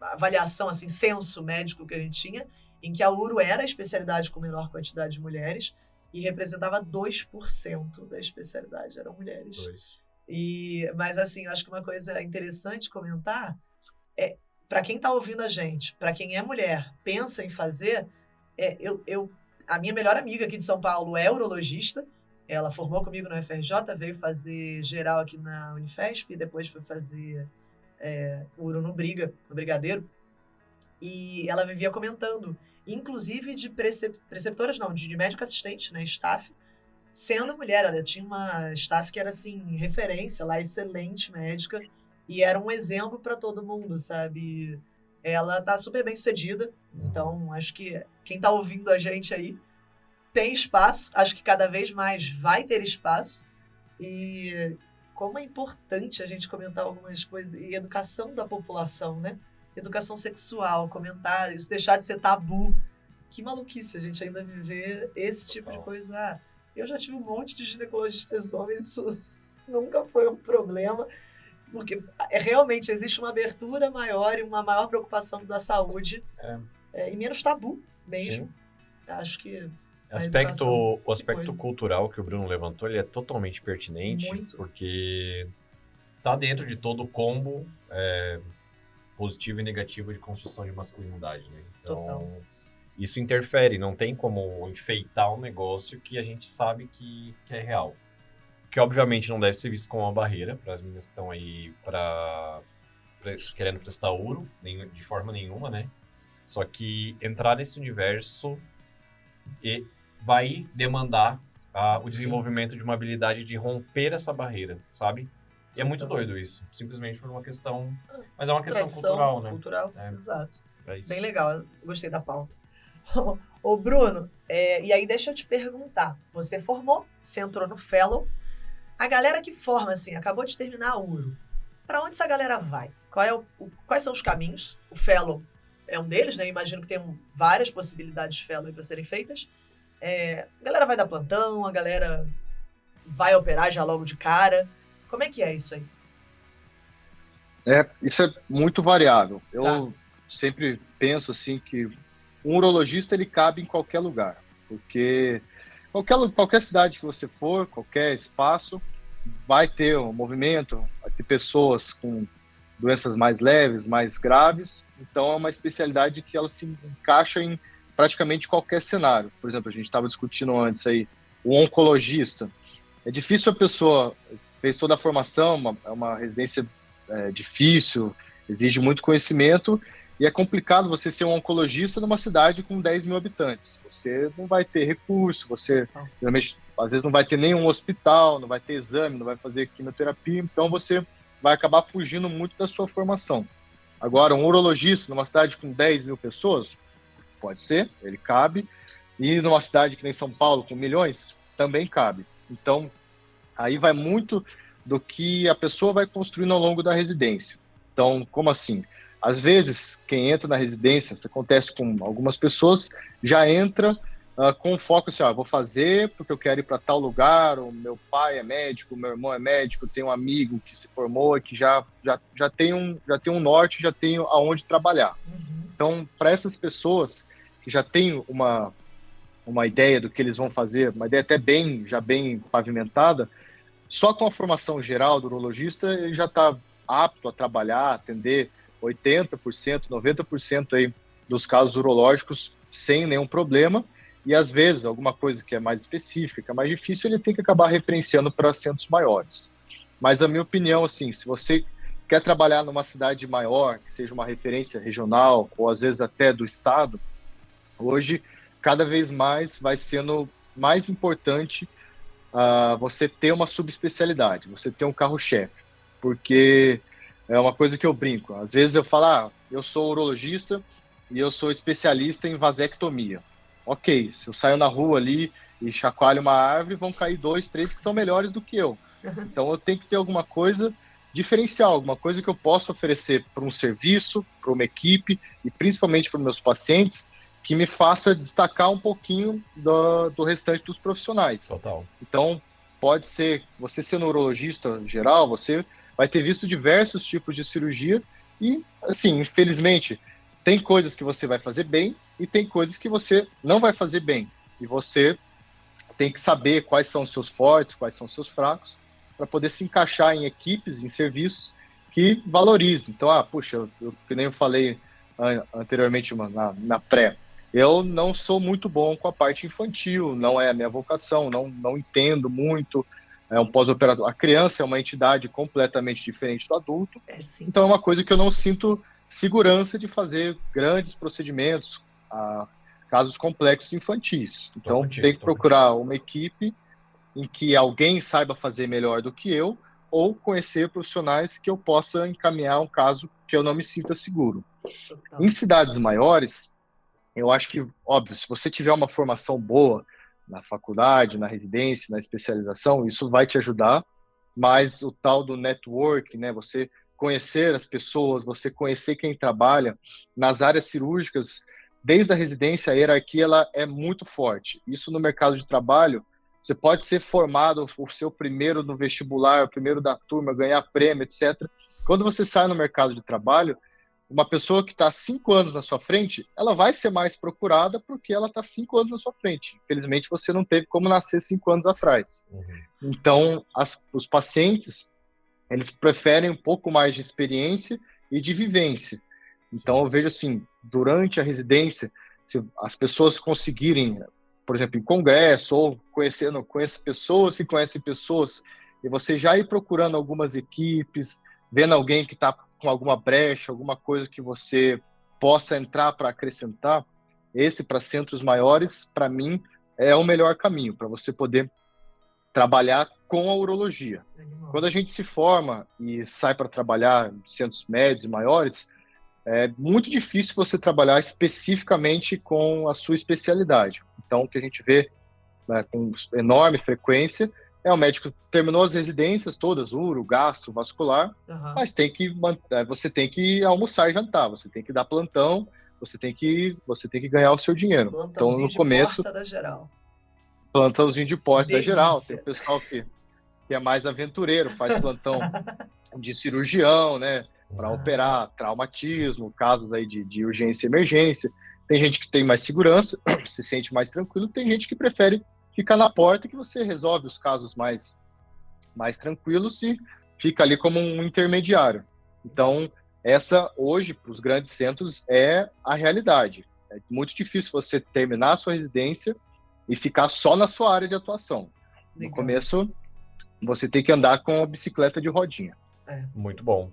avaliação, assim, censo médico que a gente tinha, em que a uro era a especialidade com menor quantidade de mulheres e representava 2% da especialidade, eram mulheres. Mas, assim, eu acho que uma coisa interessante comentar é, para quem está ouvindo a gente, para quem é mulher, pensa em fazer, a minha melhor amiga aqui de São Paulo é urologista, ela formou comigo no FRJ, veio fazer geral aqui na Unifesp, e depois foi fazer uro no Brigadeiro. E ela vivia comentando, inclusive de preceptoras, não, de médico assistente, né, staff, sendo mulher. Ela tinha uma staff que era, assim, referência lá, excelente médica, e era um exemplo para todo mundo, sabe? Ela tá super bem sucedida, então acho que quem tá ouvindo a gente aí tem espaço, acho que cada vez mais vai ter espaço, e como é importante a gente comentar algumas coisas, e educação da população, né? Educação sexual, comentar, isso deixar de ser tabu. Que maluquice a gente ainda viver esse tipo de coisa. Eu já tive um monte de ginecologistas homens, isso nunca foi um problema, porque realmente existe uma abertura maior e uma maior preocupação da saúde, e menos tabu mesmo. Sim. Acho que o aspecto cultural que o Bruno levantou, ele é totalmente pertinente, muito. Porque tá dentro de todo o combo positivo e negativo de construção de masculinidade, né? Então, total. Isso interfere, não tem como enfeitar um negócio que a gente sabe que é real. Que obviamente não deve ser visto como uma barreira para as meninas que estão aí querendo prestar uro, de forma nenhuma, né? Só que entrar nesse universo vai demandar o desenvolvimento de uma habilidade de romper essa barreira, sabe? E é muito doido isso, simplesmente por uma questão... Mas é uma questão cultural, né? Cultural, exato. Isso. Bem legal, gostei da pauta. Ô Bruno, e aí deixa eu te perguntar, você formou, você entrou no Fellow, a galera que forma, assim, acabou de terminar a URO, para onde essa galera vai? Quais são os caminhos? O Fellow é um deles, né? Imagino que tem várias possibilidades de Fellow para serem feitas. A galera vai dar plantão, a galera vai operar já logo de cara. Como é que é isso aí? Isso é muito variável. sempre penso assim que um urologista ele cabe em qualquer lugar, porque qualquer cidade que você for, qualquer espaço, vai ter um movimento, vai ter pessoas com doenças mais leves, mais graves, então é uma especialidade que ela se encaixa em praticamente qualquer cenário. Por exemplo, a gente estava discutindo antes aí, o oncologista. É difícil a pessoa, fez toda a formação, é uma residência difícil, exige muito conhecimento, e é complicado você ser um oncologista numa cidade com 10 mil habitantes. Você não vai ter recurso, você realmente, às vezes não vai ter nenhum hospital, não vai ter exame, não vai fazer quimioterapia, então você vai acabar fugindo muito da sua formação. Agora, um urologista numa cidade com 10 mil pessoas, pode ser, ele cabe, e numa cidade que nem São Paulo, com milhões, também cabe. Então, aí vai muito do que a pessoa vai construindo ao longo da residência. Então, como assim? Às vezes, quem entra na residência, isso acontece com algumas pessoas, já entra com foco assim, vou fazer porque eu quero ir para tal lugar, o meu pai é médico, meu irmão é médico, tenho um amigo que se formou e que já tem um norte, já tem aonde trabalhar. Então, para essas pessoas que já têm uma ideia do que eles vão fazer, uma ideia até bem pavimentada, só com a formação geral do urologista, ele já está apto a trabalhar, atender 80%, 90% aí dos casos urológicos sem nenhum problema, e às vezes alguma coisa que é mais específica, que é mais difícil, ele tem que acabar referenciando para centros maiores. Mas a minha opinião, assim, se você quer trabalhar numa cidade maior, que seja uma referência regional, ou às vezes até do estado, hoje, cada vez mais vai sendo mais importante você ter uma subespecialidade, você ter um carro-chefe, porque é uma coisa que eu brinco. Às vezes eu falo, eu sou urologista e eu sou especialista em vasectomia. Ok, se eu saio na rua ali e chacoalho uma árvore, vão cair 2, 3 que são melhores do que eu. Então eu tenho que ter alguma coisa diferencial, alguma coisa que eu possa oferecer para um serviço, para uma equipe e principalmente para os meus pacientes, que me faça destacar um pouquinho do restante dos profissionais. Total. Então, pode ser, você sendo urologista geral, você vai ter visto diversos tipos de cirurgia e, assim, infelizmente, tem coisas que você vai fazer bem e tem coisas que você não vai fazer bem. E você tem que saber quais são os seus fortes, quais são os seus fracos, para poder se encaixar em equipes, em serviços que valorizem. Então, puxa, que nem eu falei anteriormente na pré, eu não sou muito bom com a parte infantil, não é a minha vocação, não entendo muito. É um pós-operatório. A criança é uma entidade completamente diferente do adulto, então é uma coisa que eu não sinto segurança de fazer grandes procedimentos, casos complexos infantis. Então tem que procurar uma equipe em que alguém saiba fazer melhor do que eu, ou conhecer profissionais que eu possa encaminhar um caso que eu não me sinta seguro. Total. Em cidades maiores, eu acho que, óbvio, se você tiver uma formação boa na faculdade, na residência, na especialização, isso vai te ajudar, mas o tal do network, né, você conhecer as pessoas, você conhecer quem trabalha nas áreas cirúrgicas, desde a residência, a hierarquia ela é muito forte. Isso no mercado de trabalho, você pode ser formado, o seu primeiro no vestibular, o primeiro da turma, ganhar prêmio, etc. Quando você sai no mercado de trabalho, uma pessoa que está 5 anos na sua frente, ela vai ser mais procurada porque ela está 5 anos na sua frente. Infelizmente, você não teve como nascer 5 anos atrás. Então, os pacientes, eles preferem um pouco mais de experiência e de vivência. Então, eu vejo assim, durante a residência, se as pessoas conseguirem, por exemplo, em congresso, ou conheço pessoas que conhecem pessoas, e você já ir procurando algumas equipes, vendo alguém que está com alguma brecha, alguma coisa que você possa entrar para acrescentar, esse para centros maiores, para mim, é o melhor caminho, para você poder trabalhar com a urologia. Quando a gente se forma e sai para trabalhar em centros médios e maiores, é muito difícil você trabalhar especificamente com a sua especialidade. Então, o que a gente vê, né, com enorme frequência é o médico terminou as residências todas, uro, gastro, vascular, mas você tem que almoçar e jantar, você tem que dar plantão, você tem que ganhar o seu dinheiro. Então, no começo, porta da geral. Plantãozinho de porta da geral. Tem o pessoal que é mais aventureiro, faz plantão de cirurgião, né? para operar, traumatismo, casos aí de urgência e emergência. Tem gente que tem mais segurança, se sente mais tranquilo, tem gente que prefere ficar na porta, que você resolve os casos mais tranquilos e fica ali como um intermediário. Então, essa hoje, para os grandes centros, é a realidade. É muito difícil você terminar a sua residência e ficar só na sua área de atuação. No começo, você tem que andar com a bicicleta de rodinha. Muito bom.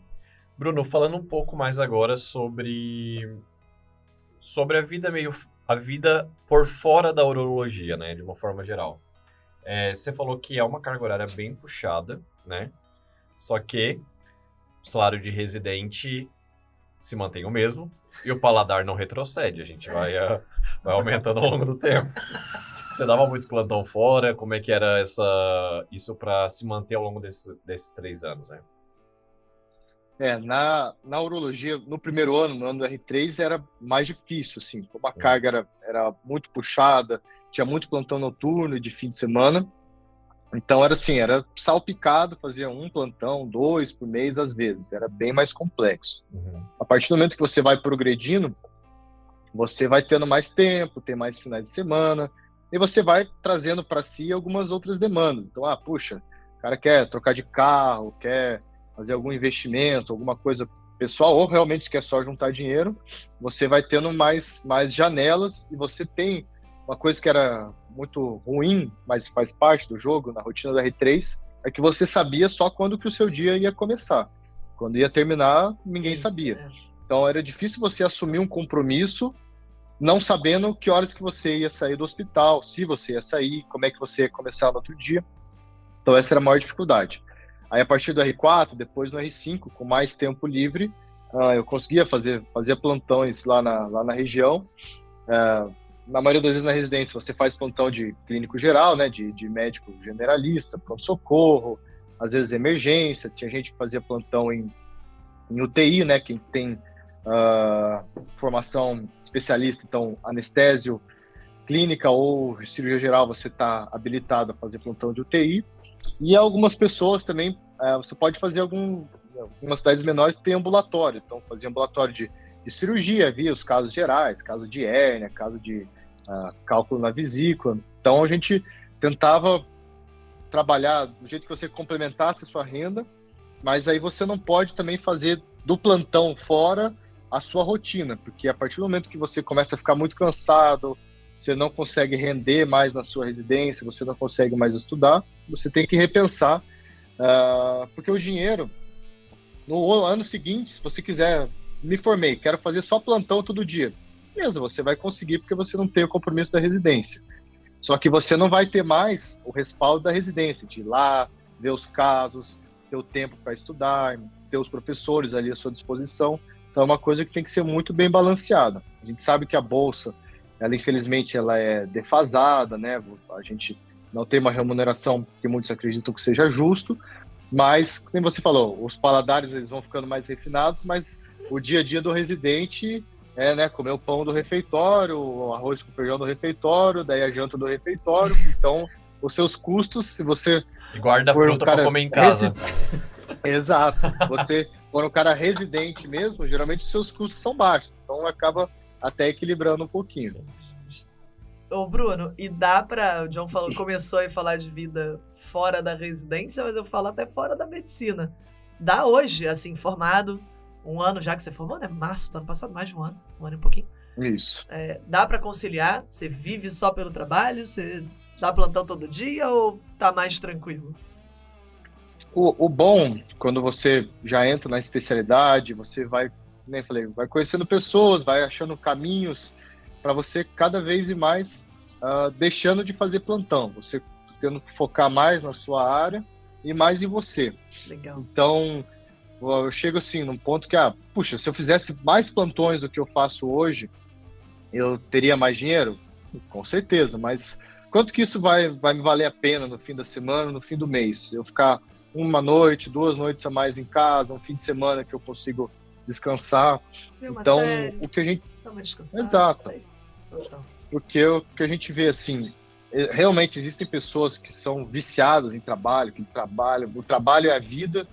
Bruno, falando um pouco mais agora sobre a vida por fora da urologia, né, de uma forma geral. Você falou que é uma carga horária bem puxada, né? Só que o salário de residente se mantém o mesmo e o paladar não retrocede. A gente vai aumentando ao longo do tempo. Você dava muito plantão fora? Como é que era isso para se manter ao longo desses 3 anos, né? Na urologia, no primeiro ano, no ano do R3, era mais difícil, assim, como a carga era muito puxada, tinha muito plantão noturno e de fim de semana, então era salpicado, fazia 1 plantão, 2 por mês às vezes, era bem mais complexo. A partir do momento que você vai progredindo, você vai tendo mais tempo, tem mais finais de semana, e você vai trazendo para si algumas outras demandas. Então, puxa, o cara quer trocar de carro, quer fazer algum investimento, alguma coisa pessoal, ou realmente quer só juntar dinheiro, você vai tendo mais janelas, e você tem uma coisa que era muito ruim, mas faz parte do jogo, na rotina do R3, é que você sabia só quando que o seu dia ia começar. Quando ia terminar, ninguém sabia. Então era difícil você assumir um compromisso não sabendo que horas que você ia sair do hospital, se você ia sair, como é que você ia começar no outro dia. Então essa era a maior dificuldade. Aí a partir do R4, depois no R5, com mais tempo livre, eu conseguia fazer plantões lá na região. Na maioria das vezes na residência você faz plantão de clínico geral, né, de médico generalista, pronto-socorro, às vezes emergência, tinha gente que fazia plantão em UTI, né, quem tem formação especialista, então anestésio, clínica ou cirurgia geral, você está habilitado a fazer plantão de UTI. E algumas pessoas também, você pode fazer algumas cidades menores tem ambulatórios, então fazia ambulatório de cirurgia, via os casos gerais, caso de hérnia, caso de cálculo na vesícula. Então a gente tentava trabalhar do jeito que você complementasse a sua renda, mas aí você não pode também fazer do plantão fora a sua rotina, porque a partir do momento que você começa a ficar muito cansado, você não consegue render mais na sua residência, você não consegue mais estudar, você tem que repensar, porque o dinheiro, no ano seguinte, se você quiser, me formei, quero fazer só plantão todo dia, beleza, você vai conseguir porque você não tem o compromisso da residência. Só que você não vai ter mais o respaldo da residência, de ir lá, ver os casos, ter o tempo para estudar, ter os professores ali à sua disposição. Então é uma coisa que tem que ser muito bem balanceada. A gente sabe que a bolsa, ela infelizmente ela é defasada, né? A gente não tem uma remuneração que muitos acreditam que seja justo, mas, como você falou, os paladares eles vão ficando mais refinados, mas o dia a dia do residente né, comer o pão do refeitório, o arroz com feijão do refeitório, daí a janta do refeitório. Então, os seus custos, se você... E guarda fruta para comer em casa. Exato. Você for um cara residente mesmo, geralmente os seus custos são baixos. Então, acaba até equilibrando um pouquinho. Sim. Ô, Bruno, e dá pra... O John começou a falar de vida fora da residência, mas eu falo até fora da medicina. Dá hoje, assim, formado, 1 ano já que você formou, né? Março do ano passado, mais de 1 ano e um pouquinho. Isso. Dá pra conciliar? Você vive só pelo trabalho? Você dá plantão todo dia ou tá mais tranquilo? O bom, quando você já entra na especialidade, você vai, nem falei, vai conhecendo pessoas, vai achando caminhos para você cada vez e mais deixando de fazer plantão, você tendo que focar mais na sua área e mais em você. Legal. Então, eu chego assim, num ponto que, puxa, se eu fizesse mais plantões do que eu faço hoje, eu teria mais dinheiro? Com certeza, mas quanto que isso vai me valer a pena no fim da semana, no fim do mês? Eu ficar 1 noite, 2 noites a mais em casa, um fim de semana que eu consigo descansar. Então, série, o que a gente... Exato. Porque o que a gente vê, assim, realmente existem pessoas que são viciadas em trabalho, o trabalho é a vida,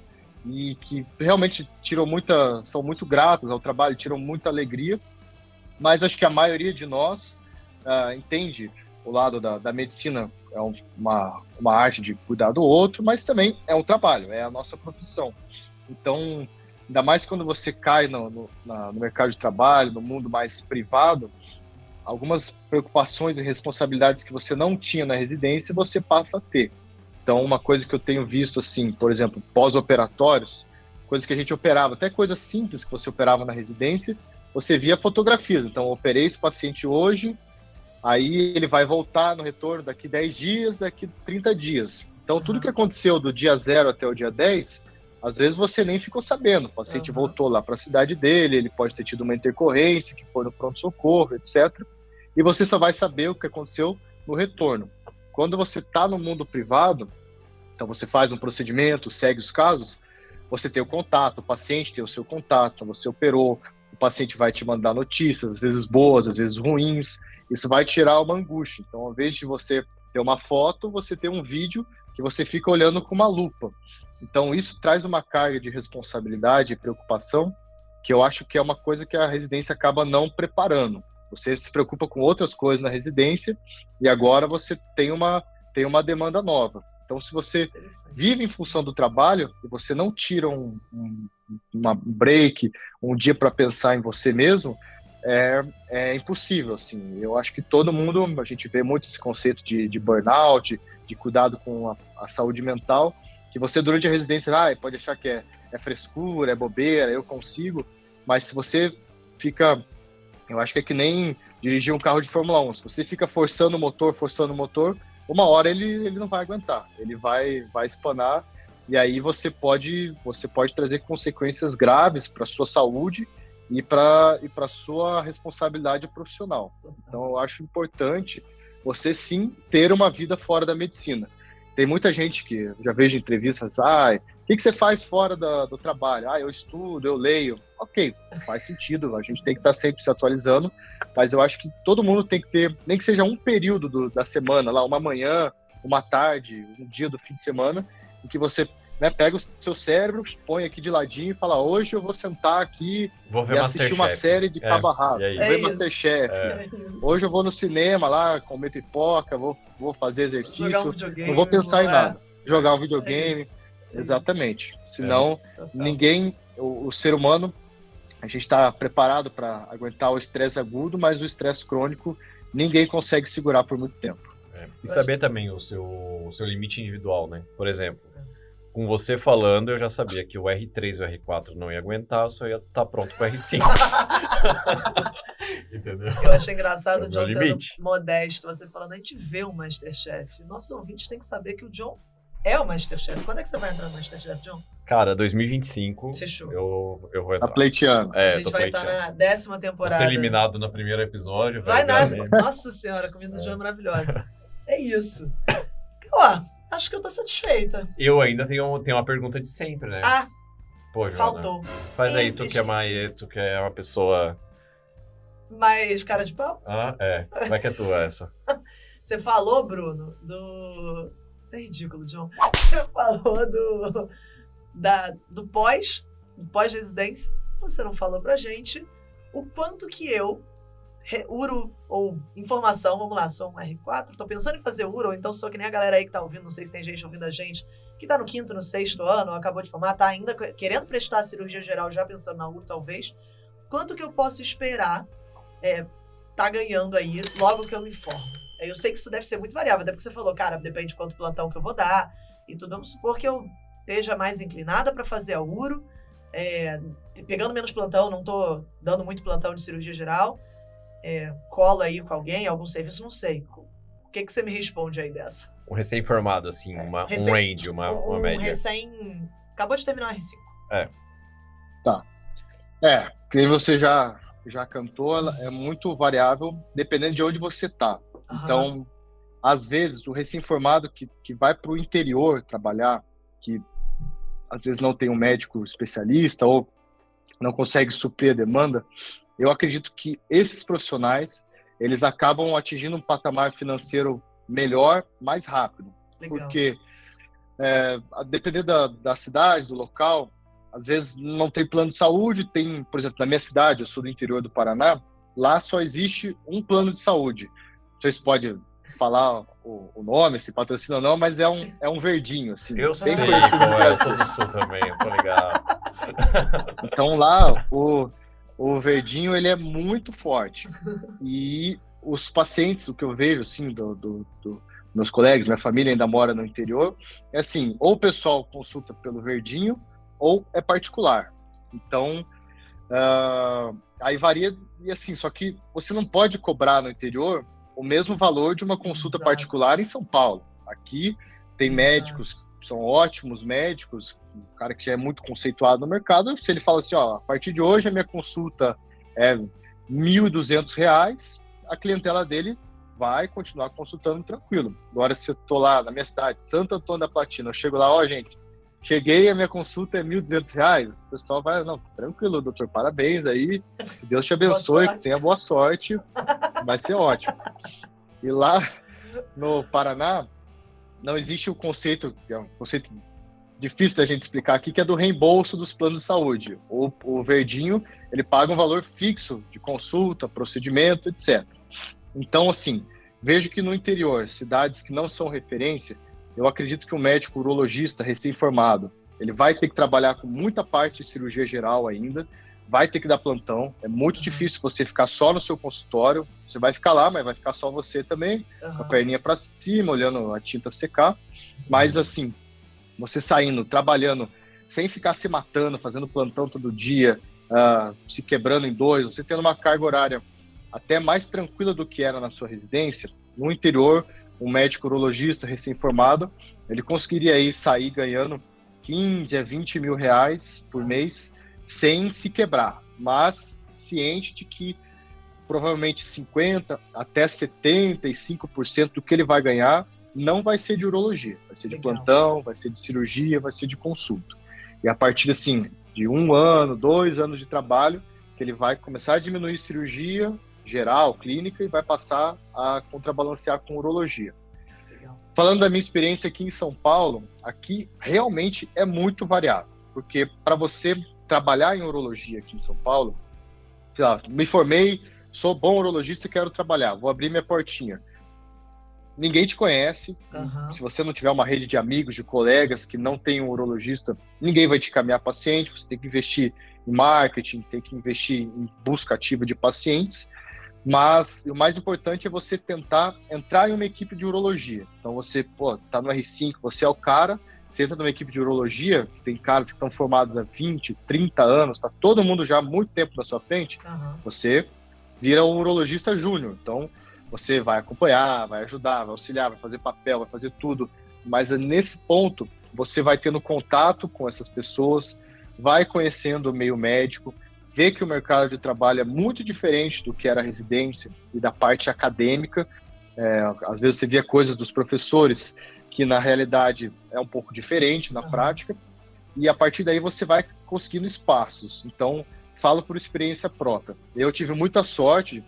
e que realmente são muito gratas ao trabalho, tiram muita alegria, mas acho que a maioria de nós entende o lado da medicina, é uma arte de cuidar do outro, mas também é um trabalho, é a nossa profissão. Então, ainda mais quando você cai no mercado de trabalho, no mundo mais privado, algumas preocupações e responsabilidades que você não tinha na residência, você passa a ter. Então, uma coisa que eu tenho visto, assim, por exemplo, pós-operatórios, coisas que a gente operava, até coisas simples que você operava na residência, você via fotografias. Então, eu operei esse paciente hoje, aí ele vai voltar no retorno daqui 10 dias, daqui 30 dias. Então, tudo que aconteceu do dia 0 até o dia 10, às vezes você nem ficou sabendo. O paciente voltou lá para a cidade dele, ele pode ter tido uma intercorrência, que foi no pronto-socorro, etc. E você só vai saber o que aconteceu no retorno. Quando você está no mundo privado, então você faz um procedimento, segue os casos, você tem o contato, o paciente tem o seu contato, você operou, o paciente vai te mandar notícias, às vezes boas, às vezes ruins, isso vai tirar uma angústia. Então, ao invés de você ter uma foto, você tem um vídeo que você fica olhando com uma lupa. Então, isso traz uma carga de responsabilidade e preocupação que eu acho que é uma coisa que a residência acaba não preparando. Você se preocupa com outras coisas na residência e agora você tem uma demanda nova. Então, se você vive em função do trabalho e você não tira uma break, um dia para pensar em você mesmo, é impossível, assim. Eu acho que todo mundo, a gente vê muito esse conceito de burnout, de cuidado com a saúde mental, que você durante a residência pode achar que é frescura, é bobeira, eu consigo, mas se você fica, eu acho que é que nem dirigir um carro de Fórmula 1, se você fica forçando o motor, uma hora ele não vai aguentar, ele vai espanar, e aí você pode trazer consequências graves para a sua saúde e para a sua responsabilidade profissional. Então, eu acho importante você, sim, ter uma vida fora da medicina. Tem muita gente que eu já vejo em entrevistas, o que você faz fora do trabalho? Eu estudo, eu leio. Ok, faz sentido, a gente tem que estar sempre se atualizando, mas eu acho que todo mundo tem que ter, nem que seja um período da semana, lá, uma manhã, uma tarde, um dia do fim de semana, em que você pega o seu cérebro, põe aqui de ladinho e fala, hoje eu vou sentar aqui e assistir uma série de cabo a rabo, vou ver Masterchef. Hoje eu vou no cinema lá, comer pipoca, vou fazer exercício, jogar um videogame, não vou pensar em nada. Jogar um videogame, exatamente. Senão, ninguém, o ser humano, a gente está preparado para aguentar o estresse agudo, mas o estresse crônico, ninguém consegue segurar por muito tempo. E saber também o seu limite individual, né? Por exemplo, com você falando, eu já sabia que o R3 e o R4 não ia aguentar, eu só ia estar pronto para o R5. Entendeu? Eu achei engraçado o John sendo modesto, você falando, a gente vê o Masterchef. Nossos ouvintes têm que saber que o John é o Masterchef. Quando é que você vai entrar no Masterchef, John? Cara, 2025. Fechou. Eu vou entrar. Tá pleiteando. A gente vai estar na 10ª temporada. Vou ser eliminado no primeiro episódio. Vai nada. Nossa senhora, a comida do John é maravilhosa. É isso. Acho que eu tô satisfeita. Eu ainda tenho uma pergunta de sempre, né? Pô, Joana, faltou. Faz aí, tu que é uma pessoa... Mais cara de pau? Como é que é tua essa? Você falou, Bruno, Isso é ridículo, John. Você falou do pós-residência. Você não falou pra gente o quanto que Uro ou informação, vamos lá, sou um R4, tô pensando em fazer Uro, ou então sou que nem a galera aí que tá ouvindo, não sei se tem gente ouvindo a gente, que tá no 5º, no 6º ano, ou acabou de formar, tá ainda querendo prestar a cirurgia geral, já pensando na Uro, talvez. Quanto que eu posso esperar tá ganhando aí logo que eu me formo? Eu sei que isso deve ser muito variável, até porque você falou, cara, depende de quanto plantão que eu vou dar e tudo. Vamos supor que eu esteja mais inclinada para fazer a Uro, pegando menos plantão, não tô dando muito plantão de cirurgia geral, colo aí com alguém, algum serviço, não sei. O que você me responde aí dessa? Um recém-formado, assim, um range, uma média. Acabou de terminar o R5. Tá. Que você já cantou, ela é muito variável, dependendo de onde você tá. Então, às vezes, o recém-formado que vai para o interior trabalhar, que às vezes não tem um médico especialista ou não consegue suprir a demanda, eu acredito que esses profissionais, eles acabam atingindo um patamar financeiro melhor, mais rápido. Legal. Porque A depender da cidade, do local, às vezes não tem plano de saúde, tem, por exemplo, na minha cidade, eu sou do interior do Paraná, lá só existe um plano de saúde. Vocês podem falar o nome, se patrocina ou não, mas é um verdinho, assim. Eu sei qual é, eu sou do Sul também, eu tô ligado. Então lá, o verdinho, ele é muito forte. E os pacientes, o que eu vejo, assim, meus colegas, minha família ainda mora no interior, é assim, ou o pessoal consulta pelo verdinho, ou é particular. Então, aí varia, e assim, só que você não pode cobrar no interior o mesmo valor de uma consulta particular em São Paulo. Aqui tem médicos, são ótimos médicos, um cara que já é muito conceituado no mercado, se ele fala assim, ó, a partir de hoje a minha consulta é R$ 1.200, a clientela dele vai continuar consultando tranquilo. Agora, se eu tô lá na minha cidade, Santo Antônio da Platina, eu chego lá, ó, gente, cheguei, a minha consulta é R$ 1.200, o pessoal vai, não, tranquilo, doutor, parabéns aí, que Deus te abençoe, que tenha boa sorte, vai ser ótimo. E lá no Paraná, não existe o conceito, que é um conceito difícil da gente explicar aqui, que é do reembolso dos planos de saúde. O verdinho, ele paga um valor fixo de consulta, procedimento, etc. Então, assim, vejo que no interior, cidades que não são referência, eu acredito que o médico urologista recém-formado, ele vai ter que trabalhar com muita parte de cirurgia geral ainda, vai ter que dar plantão, é muito difícil você ficar só no seu consultório, você vai ficar lá, mas vai ficar só você também, com a perninha para cima, olhando a tinta secar, mas assim, você saindo, trabalhando, sem ficar se matando, fazendo plantão todo dia, se quebrando em dois, você tendo uma carga horária até mais tranquila do que era na sua residência, no interior, um médico urologista recém-formado, ele conseguiria aí sair ganhando 15 a 20 mil reais por mês, sem se quebrar, mas ciente de que provavelmente 50% até 75% do que ele vai ganhar não vai ser de urologia, vai ser de plantão, vai ser de cirurgia, vai ser de consulta. E a partir assim, de 1 ano, 2 anos de trabalho, que ele vai começar a diminuir cirurgia geral, clínica, e vai passar a contrabalancear com urologia. Falando da minha experiência aqui em São Paulo, aqui realmente é muito variado, porque para você trabalhar em urologia aqui em São Paulo, me formei, sou bom urologista e quero trabalhar, vou abrir minha portinha. Ninguém te conhece, se você não tiver uma rede de amigos, de colegas que não tem um urologista, ninguém vai te caminhar paciente, você tem que investir em marketing, tem que investir em busca ativa de pacientes, mas o mais importante é você tentar entrar em uma equipe de urologia. Então você, tá no R5, você é o cara, você entra numa equipe de urologia, tem caras que estão formados há 20, 30 anos, tá todo mundo já há muito tempo na sua frente, você vira um urologista júnior. Então você vai acompanhar, vai ajudar, vai auxiliar, vai fazer papel, vai fazer tudo. Mas nesse ponto, você vai tendo contato com essas pessoas, vai conhecendo o meio médico, vê que o mercado de trabalho é muito diferente do que era a residência e da parte acadêmica. Às vezes você vê coisas dos professores que na realidade é um pouco diferente na prática, e a partir daí você vai conseguindo espaços. Então, falo por experiência própria. Eu tive muita sorte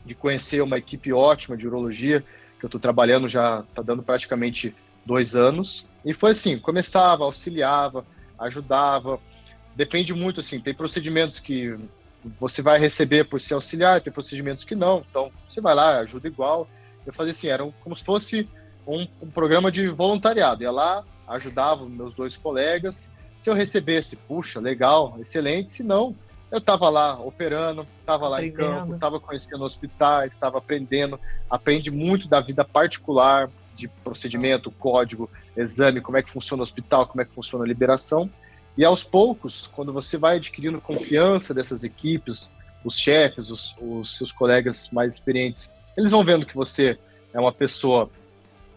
de conhecer uma equipe ótima de urologia, que eu estou trabalhando já, está dando praticamente 2 anos, e foi assim, começava, auxiliava, ajudava, depende muito, assim, tem procedimentos que você vai receber por ser auxiliar, tem procedimentos que não, então você vai lá, ajuda igual. Eu fazia assim, era como se fosse um programa de voluntariado, ia lá, ajudava meus 2 colegas, se eu recebesse, puxa, legal, excelente, se não, eu estava lá operando, estava lá em campo, estava conhecendo hospitais, estava aprendendo, aprende muito da vida particular, de procedimento, código, exame, como é que funciona o hospital, como é que funciona a liberação. E aos poucos, quando você vai adquirindo confiança dessas equipes, os chefes, os seus colegas mais experientes, eles vão vendo que você é uma pessoa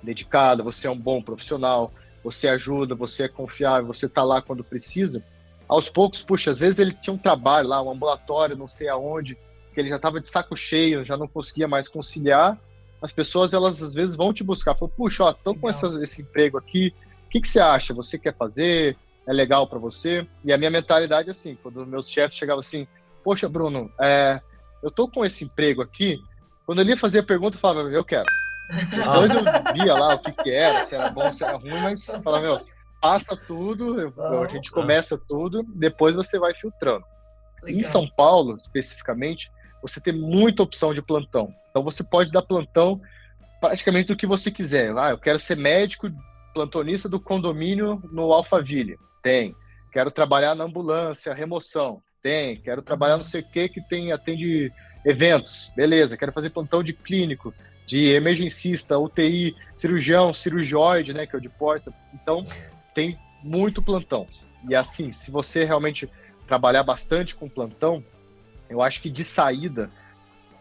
dedicada, você é um bom profissional, você ajuda, você é confiável, você está lá quando precisa. Aos poucos, puxa, às vezes ele tinha um trabalho lá, um ambulatório, não sei aonde, que ele já estava de saco cheio, já não conseguia mais conciliar. As pessoas, elas às vezes vão te buscar, falam, puxa, ó, tô com esse emprego aqui, o que você acha? Você quer fazer? É legal para você? E a minha mentalidade é assim, quando meus chefes chegavam assim, poxa, Bruno, eu tô com esse emprego aqui, quando ele ia fazer a pergunta, eu falava, eu quero. Depois eu via lá o que era, se era bom, se era ruim, mas falava, meu, passa tudo, a gente começa tudo, depois você vai filtrando. Legal. Em São Paulo, especificamente, você tem muita opção de plantão. Então você pode dar plantão praticamente do que você quiser. Eu quero ser médico, plantonista do condomínio no Alphaville. Tem. Quero trabalhar na ambulância, remoção. Tem. Quero trabalhar não sei o que atende eventos. Beleza. Quero fazer plantão de clínico, de emergencista, UTI, cirurgião, cirurgioide, né, que é o de porta. Então, tem muito plantão. E assim, se você realmente trabalhar bastante com plantão, eu acho que de saída,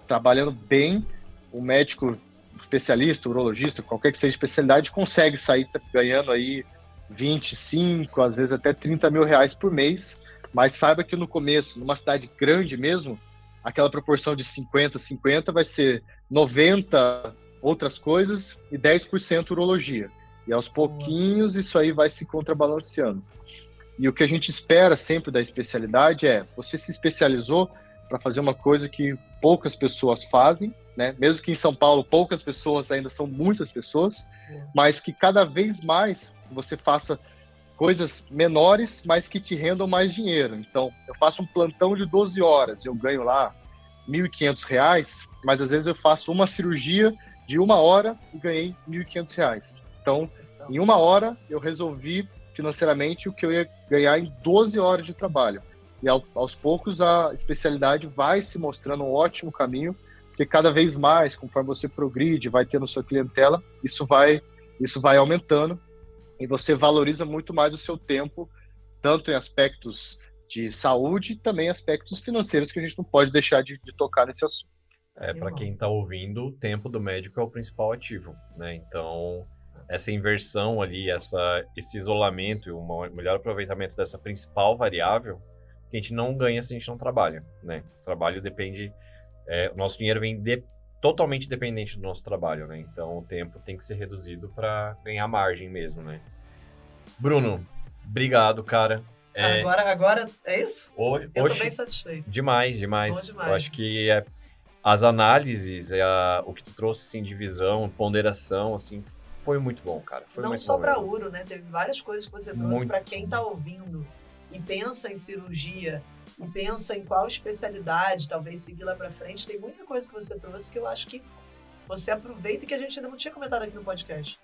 trabalhando bem, o médico especialista, urologista, qualquer que seja a especialidade, consegue sair ganhando aí 25, às vezes até 30 mil reais por mês, mas saiba que no começo, numa cidade grande mesmo, aquela proporção de 50-50 vai ser 90 outras coisas e 10% urologia. E aos pouquinhos isso aí vai se contrabalanceando. E o que a gente espera sempre da especialidade é, você se especializou para fazer uma coisa que poucas pessoas fazem, né? Mesmo que em São Paulo poucas pessoas ainda são muitas pessoas, mas que cada vez mais você faça coisas menores, mas que te rendam mais dinheiro. Então, eu faço um plantão de 12 horas, eu ganho lá R$ 1.500, mas às vezes eu faço uma cirurgia de 1 hora e ganhei R$ 1.500. Então, em 1 hora, eu resolvi financeiramente o que eu ia ganhar em 12 horas de trabalho. E aos poucos a especialidade vai se mostrando um ótimo caminho, porque cada vez mais, conforme você progride, vai tendo sua clientela, isso vai aumentando e você valoriza muito mais o seu tempo, tanto em aspectos de saúde e também aspectos financeiros que a gente não pode deixar de tocar nesse assunto. Para quem está ouvindo, o tempo do médico é o principal ativo, né? Então, essa inversão ali, esse isolamento e um melhor aproveitamento dessa principal variável, que a gente não ganha se a gente não trabalha, né? O trabalho depende... o nosso dinheiro vem totalmente dependente do nosso trabalho, né? Então, o tempo tem que ser reduzido para ganhar margem mesmo, né? Bruno, obrigado, cara. Agora é isso? Eu tô bem satisfeito. Demais. Eu acho que as análises, o que tu trouxe assim, de visão, ponderação, assim, foi muito bom, cara. Não só para Uro, né? Teve várias coisas que você trouxe para quem tá ouvindo e pensa em cirurgia e pensa em qual especialidade talvez seguir lá para frente. Tem muita coisa que você trouxe que eu acho que você aproveita e que a gente ainda não tinha comentado aqui no podcast.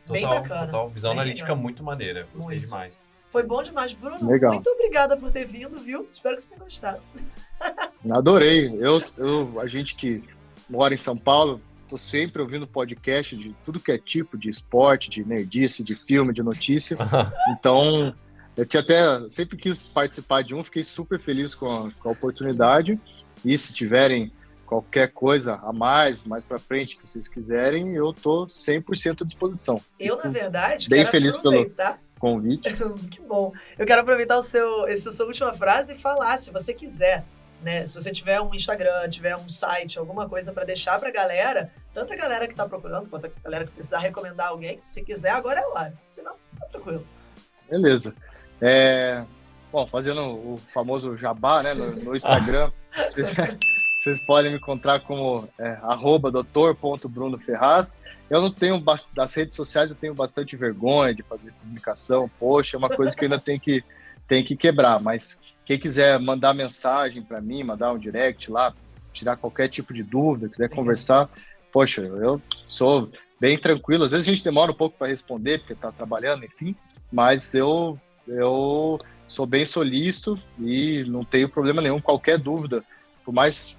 Bem bacana. Total. Visão analítica muito maneira. Gostei demais. Foi bom demais. Bruno, legal. Muito obrigada por ter vindo, viu? Espero que você tenha gostado. Adorei. A gente que mora em São Paulo, tô sempre ouvindo podcast de tudo que é tipo de esporte, de nerdice, de filme, de notícia. Então, eu sempre quis participar de fiquei super feliz com a oportunidade. E se tiverem qualquer coisa a mais para frente que vocês quiserem, eu tô 100% à disposição. Eu, na verdade, bem quero feliz aproveitar... pelo convite. Que bom. Eu quero aproveitar essa sua última frase e falar, se você quiser, né? Se você tiver um Instagram, tiver um site, alguma coisa para deixar pra galera, tanto a galera que tá procurando, quanto a galera que precisar recomendar alguém, se quiser, agora é a hora. Senão, tá tranquilo. Beleza. Bom, fazendo o famoso jabá, né, no Instagram, vocês podem me encontrar como @doutor.brunoferraz. Eu não tenho, das redes sociais, eu tenho bastante vergonha de fazer publicação, poxa, é uma coisa que eu ainda tenho que quebrar, mas quem quiser mandar mensagem para mim, mandar um direct lá, tirar qualquer tipo de dúvida, quiser conversar, poxa, eu sou bem tranquilo. Às vezes a gente demora um pouco para responder, porque está trabalhando, enfim, mas eu sou bem solícito e não tenho problema nenhum. Qualquer dúvida, por mais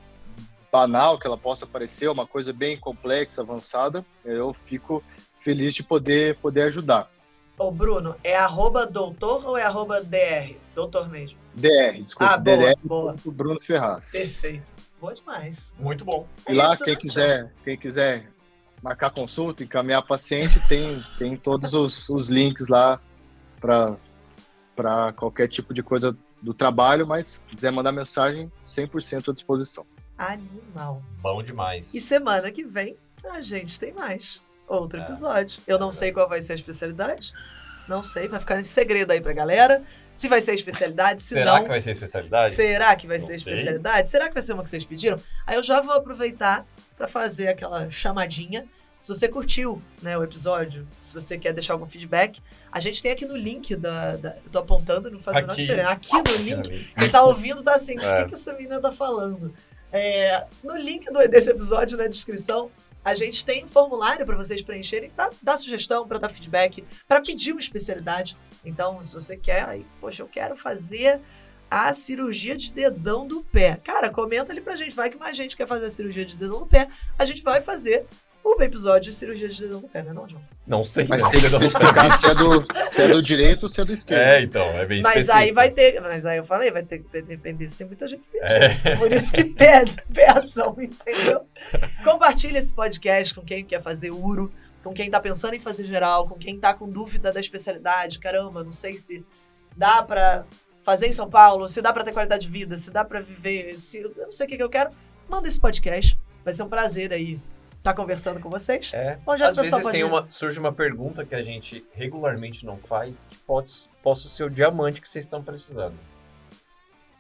banal que ela possa parecer, uma coisa bem complexa, avançada, eu fico feliz de poder ajudar. Ô, Bruno, é @doutor ou é @dr? Doutor mesmo. DR, desculpa. Boa. Bruno Ferraz. Perfeito. Boa demais. Muito bom. E lá, quem quiser marcar consulta, encaminhar paciente, tem todos os links lá para qualquer tipo de coisa do trabalho, mas se quiser mandar mensagem, 100% à disposição. Animal. Bom demais. E semana que vem, a gente tem mais outro episódio. Eu não sei qual vai ser a especialidade. Não sei, vai ficar em segredo aí pra galera. Se vai ser a especialidade, se Será não... que vai ser a especialidade? Será que vai ser a sei. especialidade? Será que vai ser uma que vocês pediram? Aí eu já vou aproveitar pra fazer aquela chamadinha Se você curtiu, né, o episódio, se você quer deixar algum feedback, a gente tem aqui no link eu tô apontando, não faz a menor diferença. Aqui no link, quem tá ouvindo tá assim, o que essa menina tá falando? No link desse episódio, na descrição, a gente tem um formulário para vocês preencherem para dar sugestão, para dar feedback, para pedir uma especialidade. Então, se você quer, aí, poxa, eu quero fazer a cirurgia de dedão do pé. Cara, comenta ali pra gente. Vai que mais gente quer fazer a cirurgia de dedão do pé. A gente vai fazer o episódio de cirurgia de dedão do pé, né, não, João? Não sei. Mas tem que explicar se é do direito ou se é do esquerdo. Então, é bem Mas específico. aí vai ter... Mas aí eu falei, vai ter que depender se tem muita gente pedindo. Por isso que peçam, entendeu? Compartilha esse podcast com quem quer fazer uro, com quem tá pensando em fazer geral, com quem tá com dúvida da especialidade. Caramba, não sei se dá pra fazer em São Paulo, se dá pra ter qualidade de vida, se dá pra viver, se eu não sei o que eu quero. Manda esse podcast. Vai ser um prazer aí estar conversando com vocês. Às vezes surge uma pergunta que a gente regularmente não faz, que possa ser o diamante que vocês estão precisando.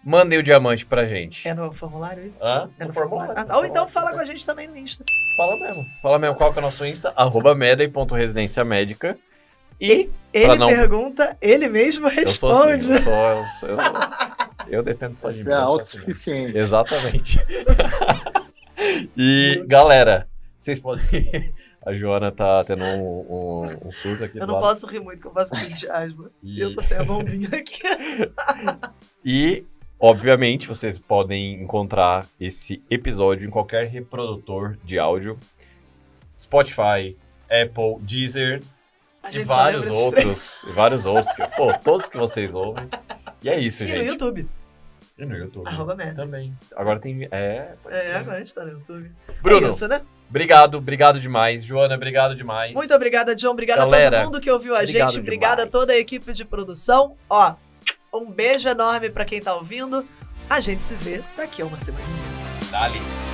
Mandem o diamante pra gente. É no formulário isso? É no formulário. Ou então fala com a gente também no Insta. Fala mesmo. Qual que é o nosso Insta? @medai.residênciamédica. E ele pergunta, ele mesmo responde. Eu dependo só de mim. É autossuficiente. Exatamente. E, galera, vocês podem... A Joana tá tendo um surto aqui. Eu não posso rir muito, que eu faço crise de asma. E eu tô sem a bombinha aqui. E, obviamente, vocês podem encontrar esse episódio em qualquer reprodutor de áudio. Spotify, Apple, Deezer e vários outros. Todos que vocês ouvem. E é isso, gente. E no YouTube. E no YouTube. @Medai. Também. Agora tem... Agora a gente tá no YouTube. Bruno, é isso, né? Obrigado demais. Joana, obrigado demais. Muito obrigada, John. Obrigada a todo mundo que ouviu a gente. Obrigada a toda a equipe de produção. Um beijo enorme pra quem tá ouvindo. A gente se vê daqui a uma semaninha. Dali.